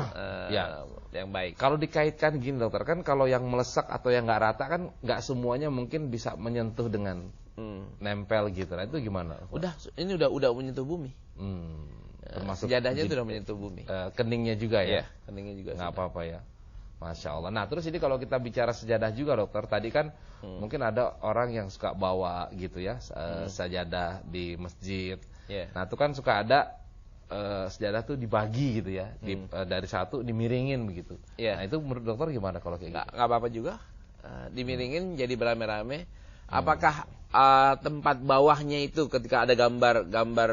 yang baik. Kalau dikaitkan gini, Dokter, kan kalau yang melesak atau yang nggak rata kan nggak semuanya mungkin bisa menyentuh dengan nempel gitu. Nah itu gimana? Ini udah menyentuh bumi. Termasuk sejadahnya itu udah menyentuh bumi. Keningnya juga ya? Keningnya juga. Nggak apa-apa ya. Masya Allah. Nah terus ini kalau kita bicara sejadah juga, Dokter, tadi kan mungkin ada orang yang suka bawa gitu ya sajadah di masjid. Nah itu kan suka ada sejadah tuh dibagi gitu ya, dari satu dimiringin begitu. Nah itu menurut Dokter gimana kalau kayak gitu? Nggak apa-apa juga, dimiringin jadi berame-rame. Apakah tempat bawahnya itu ketika ada gambar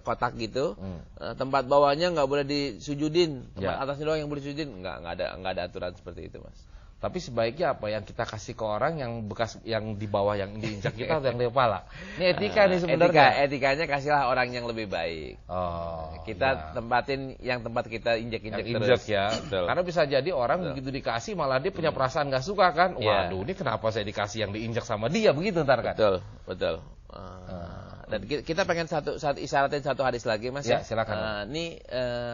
kotak gitu, tempat bawahnya nggak boleh disujudin, tempat atasnya doang yang boleh disujudin? Nggak ada aturan seperti itu, Mas. Tapi sebaiknya apa yang kita kasih ke orang yang bekas yang di bawah yang diinjak kita atau yang di kepala? Ini etika nih sebenarnya. Etikanya kasihlah orang yang lebih baik. Kita tempatin yang tempat kita injak-injak terus. Ya. Karena bisa jadi orang begitu dikasih malah dia punya perasaan nggak suka kan? Waduh, ini kenapa saya dikasih yang diinjak sama dia begitu ntar kan? Betul. Dan kita pengen isyaratin satu hadis lagi, Mas ya. Silakan. Ini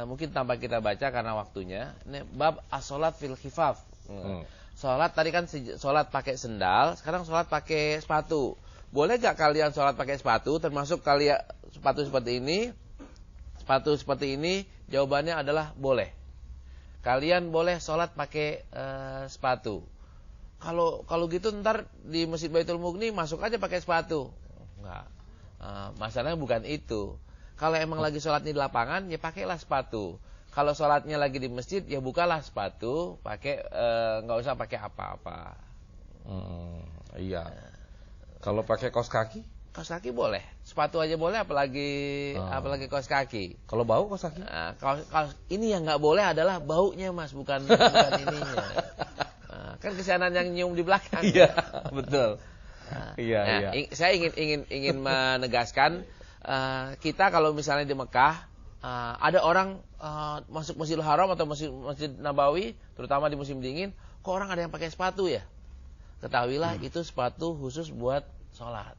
mungkin tanpa kita baca karena waktunya. Ini bab as-sholat fil khifaf. Sholat tadi kan sholat pakai sendal, sekarang sholat pakai sepatu. Boleh gak kalian sholat pakai sepatu? Termasuk kalian sepatu seperti ini, jawabannya adalah boleh. Kalian boleh sholat pakai sepatu. Kalau gitu ntar di Masjid Baitul Mughni masuk aja pakai sepatu. Enggak. Masalahnya bukan itu. Kalau emang lagi sholat di lapangan, ya pakailah sepatu. Kalau sholatnya lagi di masjid, ya bukalah sepatu, nggak usah pakai apa-apa. Iya. Kalau pakai kaos kaki? Kaos kaki boleh, sepatu aja boleh, apalagi kaos kaki. Kalau bau kaos kaki? Kaos ini yang nggak boleh adalah baunya, Mas, bukan ininya. Kan kesianan yang nyium di belakang. Iya, betul. Iya. Saya ingin menegaskan, kita kalau misalnya di Mekah, ada orang masuk Masjidil Haram atau Masjid Nabawi, terutama di musim dingin, kok orang ada yang pakai sepatu ya? Ketahuilah itu sepatu khusus buat sholat.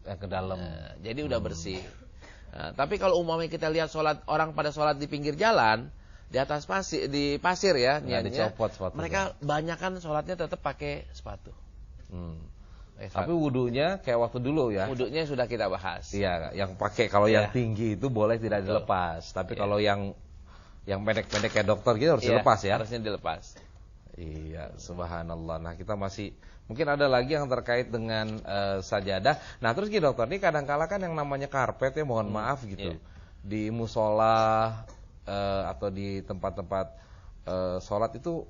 Ke dalam. Jadi udah bersih. Tapi kalau umpamanya kita lihat orang pada sholat di pinggir jalan, di atas pasir ya, mereka banyakan sholatnya tetap pakai sepatu. Tapi wudunya kayak waktu dulu ya. Wudunya sudah kita bahas. Iya, yang pakai kalau yang tinggi itu boleh tidak dilepas. Tapi kalau yang pendek-pendek kayak dokter gitu harus dilepas ya. Harusnya dilepas. Iya, subhanallah. Nah, kita masih mungkin ada lagi yang terkait dengan sajadah. Nah, terus gini dokter, ini kadang-kala kan yang namanya karpet ya, mohon maaf gitu. Di musola atau di tempat-tempat sholat itu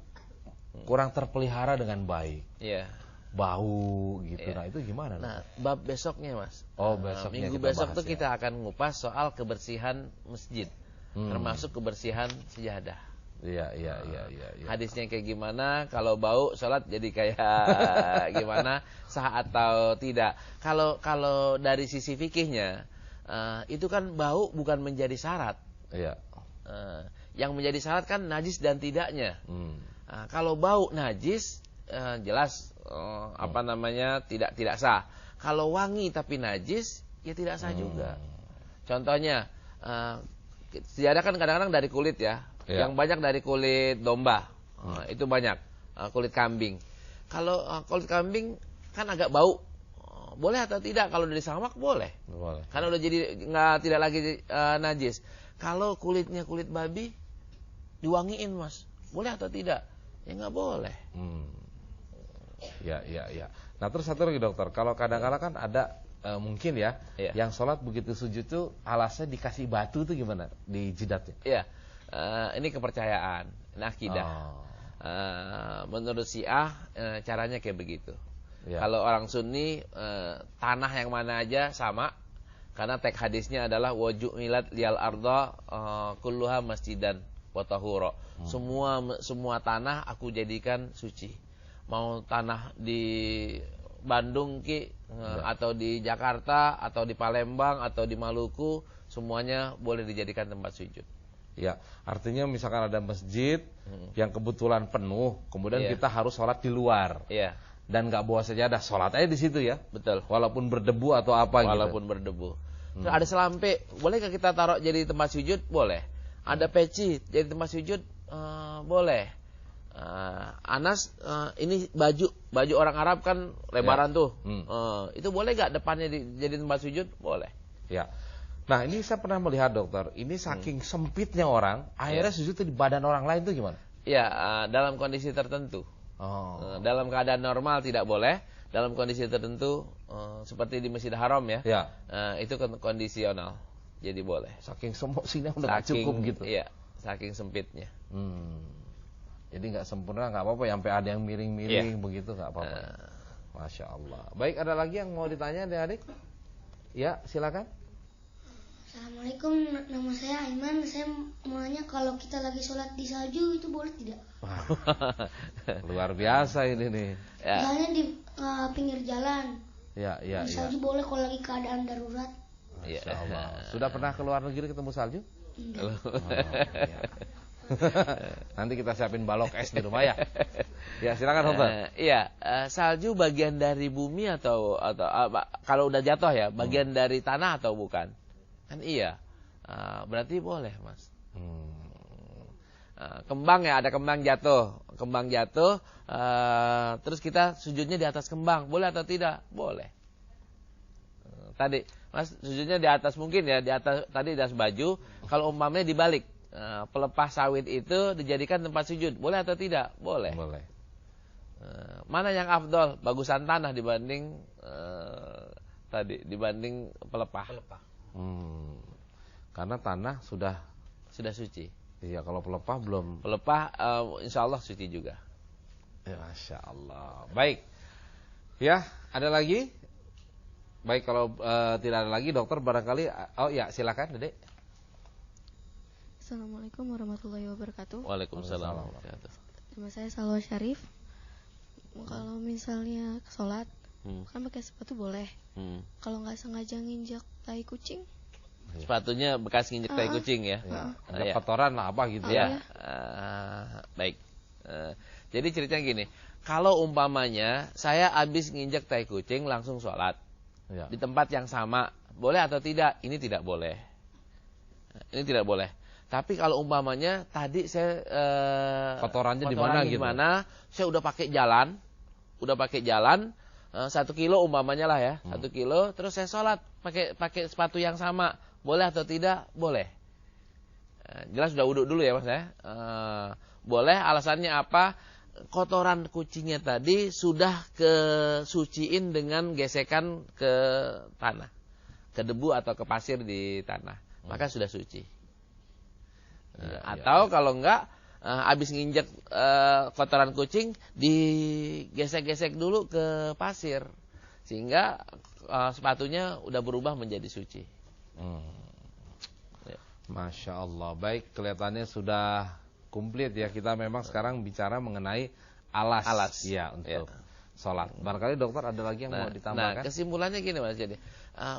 kurang terpelihara dengan baik. Iya. Bau gitu. Nah, itu gimana? Nah, bab besoknya, Mas. Besoknya minggu besok tuh kita akan ngupas soal kebersihan masjid. Termasuk kebersihan sejadah. Iya. Hadisnya kayak gimana? Kalau bau sholat jadi kayak gimana? Sah atau tidak? Kalau dari sisi fikihnya, itu kan bau bukan menjadi syarat. Iya. Yang menjadi syarat kan najis dan tidaknya. Kalau bau najis, jelas tidak sah. Kalau wangi tapi najis, ya tidak sah juga. Contohnya, sejadah kan kadang-kadang dari kulit ya. Yang banyak dari kulit domba, itu banyak. Kulit kambing. Kalau kulit kambing kan agak bau, boleh atau tidak? Kalau dari samak boleh. Karena udah jadi tidak lagi najis. Kalau kulitnya kulit babi, diwangiin mas, boleh atau tidak? Ya nggak boleh. Ya. Nah terus satu lagi dokter, kalau kadang-kadang kan ada mungkin ya, yang sholat begitu sujud tuh alasnya dikasih batu tuh gimana di jidatnya? Iya. Ini kepercayaan, ini akidah. Menurut Syiah caranya kayak begitu. Kalau orang Sunni tanah yang mana aja sama, karena teks hadisnya adalah waju'ilat liyal arda kulluha masjidan wa tahura. Semua tanah aku jadikan suci. Mau tanah di Bandung atau di Jakarta atau di Palembang atau di Maluku, semuanya boleh dijadikan tempat sujud. Ya, artinya misalkan ada masjid yang kebetulan penuh, kemudian kita harus sholat di luar, dan nggak bawa sajadah, sholat aja di situ ya. Betul. Walaupun berdebu atau apa Walaupun berdebu. Terus ada selampe, bolehkah kita taruh jadi tempat sujud? Boleh. Ada peci jadi tempat sujud? Boleh. Anas, ini baju orang Arab kan lebaran tuh, itu boleh nggak depannya jadi tempat sujud? Boleh. Ya. Nah ini saya pernah melihat dokter, ini saking sempitnya orang, akhirnya sujud di badan orang lain tuh gimana? Ya, dalam kondisi tertentu. Dalam keadaan normal tidak boleh, dalam kondisi tertentu seperti di Masjidil Haram ya. Itu kondisional, jadi boleh. Saking semosinya udah cukup gitu. Iya, saking sempitnya. Jadi nggak sempurna, nggak apa-apa, sampai ada yang miring-miring begitu nggak apa-apa. Masya Allah. Baik, ada lagi yang mau ditanya adik-adik? Ya, silakan. Assalamualaikum, nama saya Aiman. Saya mau nanya, kalau kita lagi sholat di salju itu boleh tidak? Luar biasa ini nih. Misalnya di pinggir jalan. Di salju boleh kalau lagi keadaan darurat. Masya Allah. Sudah pernah ke luar negeri ketemu salju? Enggak. Nanti kita siapin balok es di rumah ya. Ya silakan Dokter. Salju bagian dari bumi atau kalau udah jatuh ya, bagian dari tanah atau bukan? Kan iya, berarti boleh mas. Kembang ya, ada kembang jatuh, terus kita sujudnya di atas kembang, boleh atau tidak? Boleh. Tadi mas sujudnya di atas, mungkin ya di atas, tadi di atas baju. Kalau umpamanya dibalik, pelepah sawit itu dijadikan tempat sujud, boleh atau tidak? Boleh. Mana yang afdol? Bagusan tanah dibanding dibanding pelepah. Karena tanah sudah suci. Iya, kalau pelepah belum. Pelepah insya Allah suci juga. Ya, Masya Allah. Baik. Ya, ada lagi? Baik, kalau tidak ada lagi dokter barangkali. Oh ya, silakan Dedek. Assalamualaikum warahmatullahi wabarakatuh. Waalaikumsalam. Nama saya Salwa Syarif. Kalau misalnya sholat, kan pakai sepatu boleh. Kalau nggak sengaja nginjak tai kucing, sepatunya bekas nginjak tai kucing ya. Ada kotoran lah apa gitu ya. Baik. Jadi ceritanya gini, kalau umpamanya saya habis nginjak tai kucing langsung sholat di tempat yang sama, boleh atau tidak? Ini tidak boleh. Ini tidak boleh. Tapi kalau umpamanya tadi saya kotorannya di mana gitu? Saya udah pakai jalan, 1 kilo umpamanya lah ya, 1 kilo, terus saya sholat pakai sepatu yang sama, boleh atau tidak? Boleh. Jelas sudah wudhu dulu ya mas ya. Boleh, alasannya apa? Kotoran kucingnya tadi sudah kesuciin dengan gesekan ke tanah, ke debu atau ke pasir di tanah, maka sudah suci. Atau kalau enggak, habis nginjek kotoran kucing, digesek-gesek dulu ke pasir, sehingga sepatunya udah berubah menjadi suci. Masya Allah. Baik, kelihatannya sudah komplit ya. Kita memang sekarang bicara mengenai alas. Ya, untuk sholat. Barangkali dokter ada lagi yang mau ditambahkan? Nah, kesimpulannya gini Mas, jadi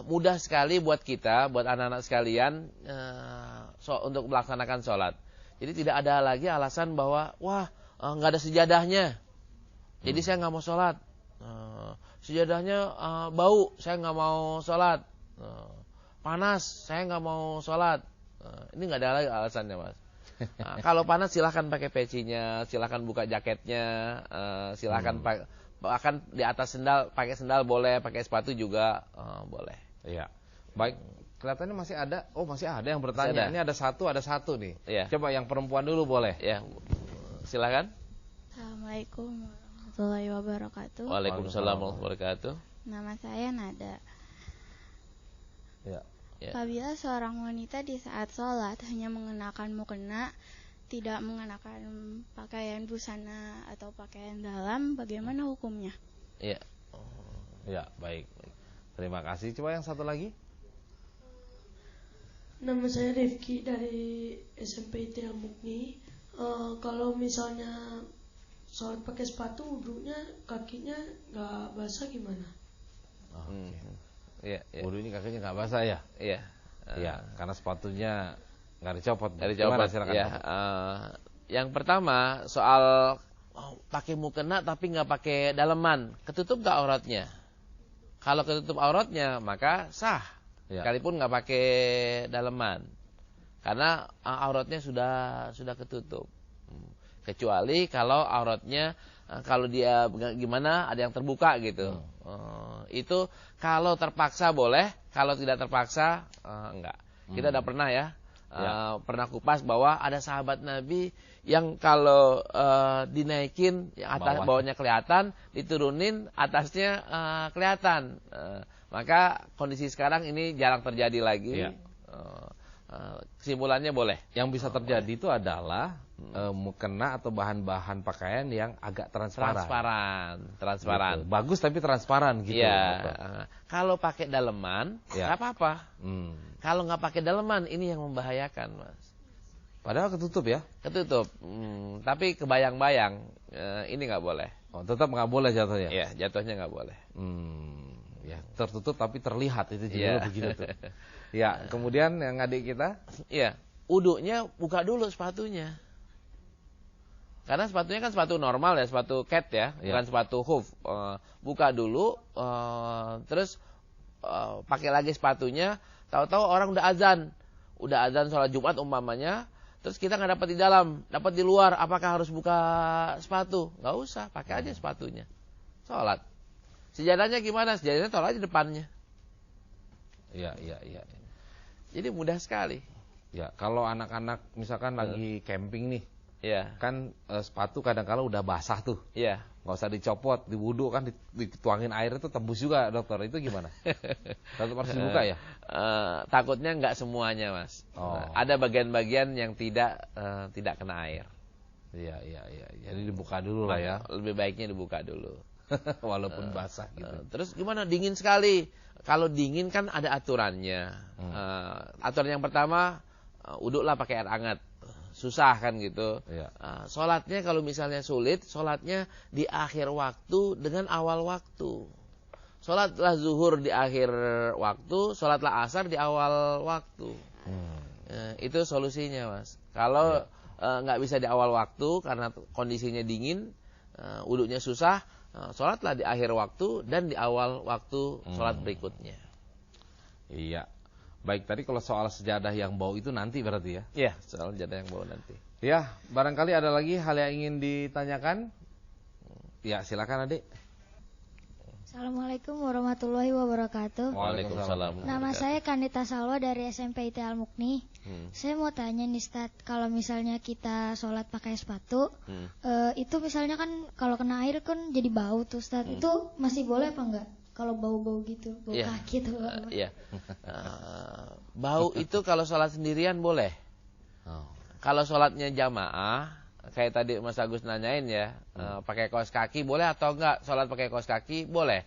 mudah sekali buat kita, buat anak-anak sekalian untuk melaksanakan sholat. Jadi tidak ada lagi alasan bahwa wah nggak ada sejadahnya, jadi saya nggak mau sholat. Sejadahnya bau, saya nggak mau sholat. Panas, saya nggak mau sholat. Ini nggak ada lagi alasannya Mas. Kalau panas silahkan pakai pecinya, silahkan buka jaketnya, silahkan bahkan di atas sendal, pakai sendal boleh, pakai sepatu juga boleh. Iya. Baik, kelihatannya masih ada. Oh, masih ada yang bertanya. Ini ada satu nih. Iya. Coba yang perempuan dulu boleh. Ya. Silakan. Assalamualaikum warahmatullahi wabarakatuh. Waalaikumsalam warahmatullahi wabarakatuh. Nama saya Nada. Ya. Apabila seorang wanita di saat sholat hanya mengenakan mukena, tidak mengenakan pakaian busana atau pakaian dalam, bagaimana hukumnya? Iya. Ya, baik. Terima kasih. Coba yang satu lagi. Nama saya Rifki dari SMP IT Al-Mukni. Kalau misalnya sholat pakai sepatu, wudhunya kakinya nggak basah gimana? Iya. Wudhu ini kakinya nggak basah ya? Iya. Iya, karena sepatunya nggak dicopot. Ya. Yang pertama soal pakai mukena tapi nggak pakai daleman, ketutup nggak auratnya? Kalau ketutup auratnya maka sah, sekalipun nggak pakai daleman, karena auratnya sudah ketutup. Kecuali kalau auratnya kalau dia gimana ada yang terbuka gitu. Itu kalau terpaksa boleh, kalau tidak terpaksa enggak. Kita udah pernah pernah kupas bahwa ada sahabat Nabi yang kalau dinaikin atas bawahnya kelihatan, diturunin atasnya kelihatan. Maka kondisi sekarang ini jarang terjadi lagi. Kesimpulannya boleh. Yang bisa terjadi itu adalah mukena atau bahan-bahan pakaian yang agak transparan. Gitu. Bagus tapi transparan gitu. Ya. Kalau pakai daleman nggak apa-apa. Kalau nggak pakai daleman ini yang membahayakan Mas. Padahal ketutup ya? Ketutup. Tapi kebayang-bayang ini nggak boleh. Oh, tetap nggak boleh jatuhnya? Iya, jatuhnya nggak boleh. Ya, tertutup tapi terlihat itu juga begitu tuh. Ya, kemudian yang adik kita? Iya, wudunya buka dulu sepatunya. Karena sepatunya kan sepatu normal ya, sepatu cat ya, bukan sepatu hoof. Buka dulu, terus pakai lagi sepatunya. Tahu-tahu orang udah azan sholat Jumat umpamanya. Terus kita nggak dapat di dalam, dapat di luar. Apakah harus buka sepatu? Nggak usah, pakai aja sepatunya. Sholat. Sejadahnya gimana? Sejadahnya taruh aja depannya. Iya. Jadi mudah sekali. Ya, kalau anak-anak misalkan lagi camping nih, kan sepatu kadang-kala udah basah tuh. Iya. Nggak usah dicopot, diwudhu kan dituangin air itu tembus juga dokter. Itu gimana? Tetap harus dibuka ya? Takutnya nggak semuanya Mas. Ada bagian-bagian yang tidak kena air. Iya. Jadi dibuka dulu lah ya. Lebih baiknya dibuka dulu. Walaupun basah gitu. Terus gimana? Dingin sekali. Kalau dingin kan ada aturannya. Aturan yang pertama, wudhulah pakai air hangat. Susah kan gitu. Sholatnya kalau misalnya sulit, sholatnya di akhir waktu dengan awal waktu. Sholatlah zuhur di akhir waktu, sholatlah asar di awal waktu. Itu solusinya Mas. Kalau nggak bisa di awal waktu karena kondisinya dingin, wudhunya susah, sholatlah di akhir waktu dan di awal waktu sholat berikutnya. Iya. Baik, tadi kalau soal sejadah yang bau itu nanti berarti ya? Iya, soal sejadah yang bau nanti. Ya, barangkali ada lagi hal yang ingin ditanyakan? Ya, silakan adik. Assalamualaikum warahmatullahi wabarakatuh. Waalaikumsalam. Nama saya Kandita Salwa dari SMP IT Al-Mukni. Saya mau tanya nih Ustaz, kalau misalnya kita sholat pakai sepatu, itu misalnya kan kalau kena air kan jadi bau tuh Ustaz. Itu masih boleh apa enggak? Kalau bau-bau gitu, bau kaki tuh. Bau itu kalau sholat sendirian boleh. Kalau sholatnya jamaah, kayak tadi Mas Agus nanyain ya, pakai kaos kaki boleh atau enggak? Sholat pakai kaos kaki boleh.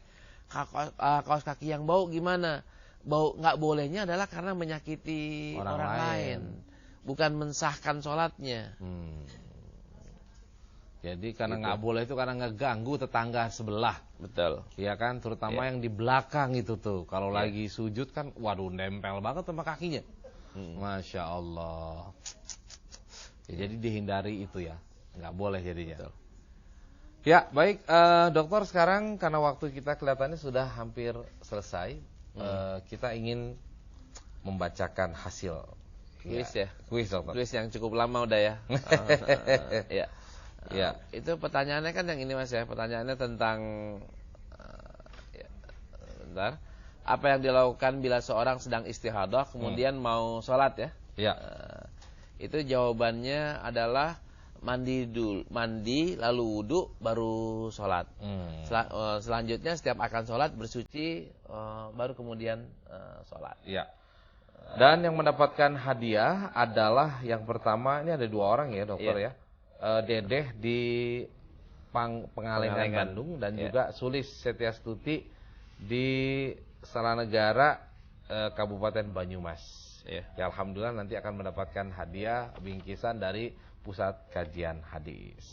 Kaos kaki yang bau gimana? Bau nggak bolehnya adalah karena menyakiti orang lain. bukan mensahkan sholatnya. Jadi karena nggak boleh itu karena ngeganggu tetangga sebelah. Betul. Iya kan, terutama yang di belakang itu tuh. Kalau lagi sujud kan, waduh nempel banget sama kakinya. Masya Allah. Ya, jadi dihindari itu ya, nggak boleh jadinya. Betul. Ya baik, dokter, sekarang karena waktu kita kelihatannya sudah hampir selesai, kita ingin membacakan hasil kuis ya. Kuis, dokter. Kuis yang cukup lama udah ya. Ya. Ya. Itu pertanyaannya kan yang ini Mas ya. Pertanyaannya tentang bentar. Apa yang dilakukan bila seorang sedang istihadah kemudian mau sholat ya? Ya. Itu jawabannya adalah mandi lalu wudhu baru sholat. Selanjutnya setiap akan sholat bersuci baru kemudian sholat. Ya. Dan yang mendapatkan hadiah adalah yang pertama, ini ada 2 orang ya dokter ya. Dedeh di Pengalengan Bandung dan juga Sulis Setiastuti di Saranegara Kabupaten Banyumas. Ya, alhamdulillah nanti akan mendapatkan hadiah bingkisan dari Pusat Kajian Hadis.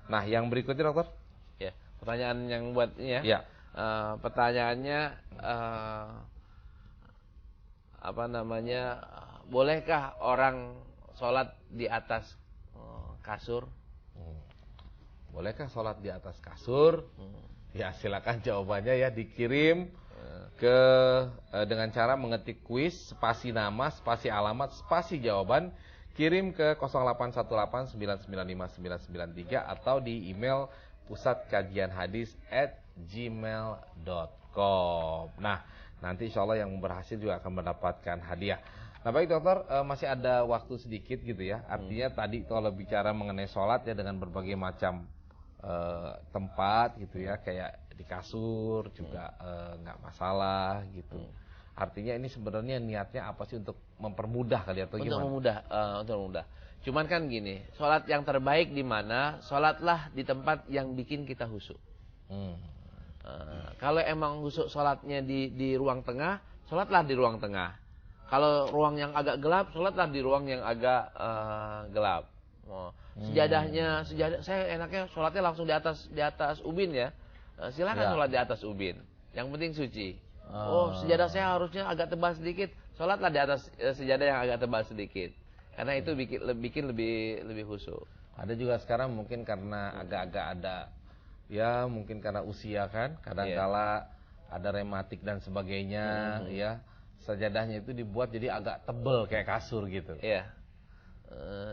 Nah, yang berikutnya dokter? Ya, pertanyaan yang buat ini ya. Ya. Pertanyaannya apa namanya? Bolehkah orang sholat di atas kasur? Bolehkah sholat di atas kasur? Ya silakan jawabannya ya dikirim ke dengan cara mengetik kuis, spasi nama, spasi alamat, spasi jawaban, kirim ke 0818995993 atau di email pusatkajianhadis@gmail.com. Nah, nanti insya Allah yang berhasil juga akan mendapatkan hadiah. Nah baik dokter, masih ada waktu sedikit gitu ya. Artinya tadi kalau bicara mengenai sholat ya dengan berbagai macam tempat gitu ya, kayak di kasur juga nggak masalah gitu. Artinya ini sebenarnya niatnya apa sih, untuk mempermudah kali atau gimana? Untuk memudah. Cuman kan gini, sholat yang terbaik di mana? Sholatlah di tempat yang bikin kita khusyuk. Kalau emang khusyuk sholatnya di ruang tengah, sholatlah di ruang tengah. Kalau ruang yang agak gelap, sholatlah di ruang yang agak gelap. Sejadah saya enaknya sholatnya langsung di atas ubin ya. Silakan sholat di atas ubin. Yang penting suci. Sejadah saya harusnya agak tebal sedikit. Sholatlah di atas sejadah yang agak tebal sedikit. Karena itu bikin lebih khusyuk. Ada juga sekarang mungkin karena agak-agak ada, ya mungkin karena usia kan, kadang-kala ada rematik dan sebagainya, ya. Sajadahnya itu dibuat jadi agak tebel kayak kasur gitu. Iya.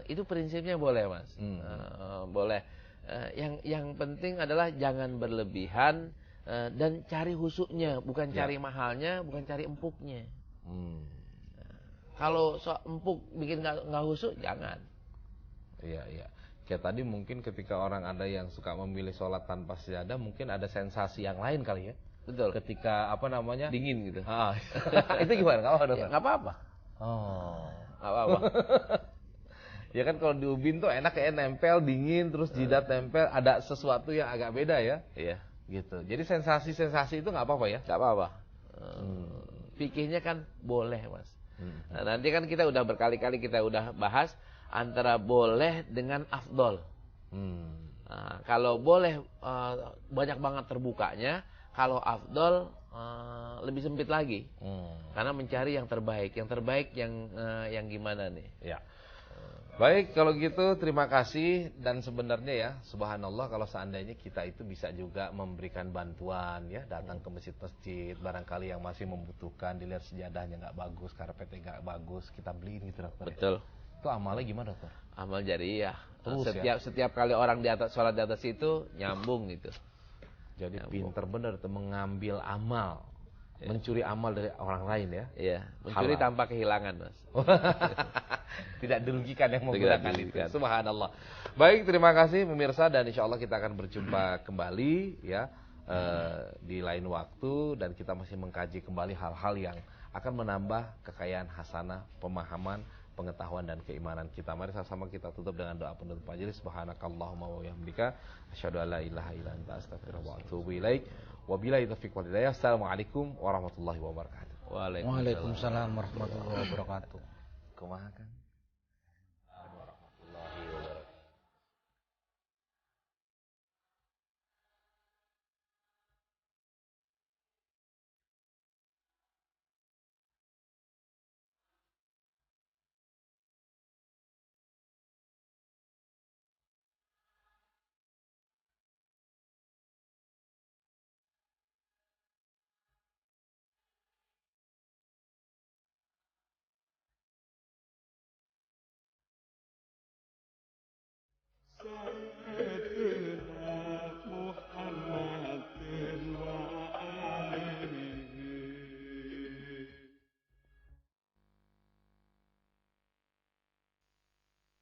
Itu prinsipnya boleh Mas. Boleh. Yang penting adalah jangan berlebihan dan cari khusyuknya, bukan cari mahalnya, bukan cari empuknya. Kalau empuk bikin nggak khusyuk, jangan. Iya. Kayak tadi mungkin ketika orang ada yang suka memilih sholat tanpa sajadah, mungkin ada sensasi yang lain kali ya. Betul. Ketika dingin gitu. Itu gimana? Nggak apa-apa. Ya, nggak apa-apa. Nggak apa-apa. Ya kan kalau di ubin tuh enak kayak nempel dingin, terus jidat nempel, ada sesuatu yang agak beda ya. Iya. Gitu. Jadi sensasi-sensasi itu nggak apa-apa ya? Nggak apa-apa. Fikihnya kan boleh Mas. Nah, nanti kan kita udah berkali-kali kita udah bahas antara boleh dengan afdol. Nah, kalau boleh banyak banget terbukanya. Kalau afdol lebih sempit lagi, karena mencari yang terbaik yang gimana nih? Ya. Baik, kalau gitu terima kasih. Dan sebenarnya ya, subhanallah kalau seandainya kita itu bisa juga memberikan bantuan ya, datang ke masjid-masjid, barangkali yang masih membutuhkan, dilihat sejadahnya nggak bagus, karpetnya nggak bagus, kita beliin gitu dokter. Betul. Itu amalnya gimana dokter? Amal jariyah. Terus setiap kali orang di atas sholat di atas itu nyambung gitu. Jadi pinter bener itu mengambil amal, mencuri amal dari orang lain ya. Iya, mencuri tanpa kehilangan Mas. Tidak dirugikan yang menggunakan itu. Subhanallah. Baik, terima kasih pemirsa, dan insya Allah kita akan berjumpa kembali ya di lain waktu, dan kita masih mengkaji kembali hal-hal yang akan menambah kekayaan hasanah, pemahaman, pengetahuan dan keimanan kita. Mari sama-sama kita tutup dengan doa penutup majelis. Subhanakallahumma wa bihamdika asyhadu an la ilaha illa anta astaghfiruka wa atubu ilaik. Wabillahi taufiq wal hidayah. Assalamualaikum warahmatullahi wabarakatuh. Waalaikumsalam warahmatullahi wabarakatuh. Kumaha kan?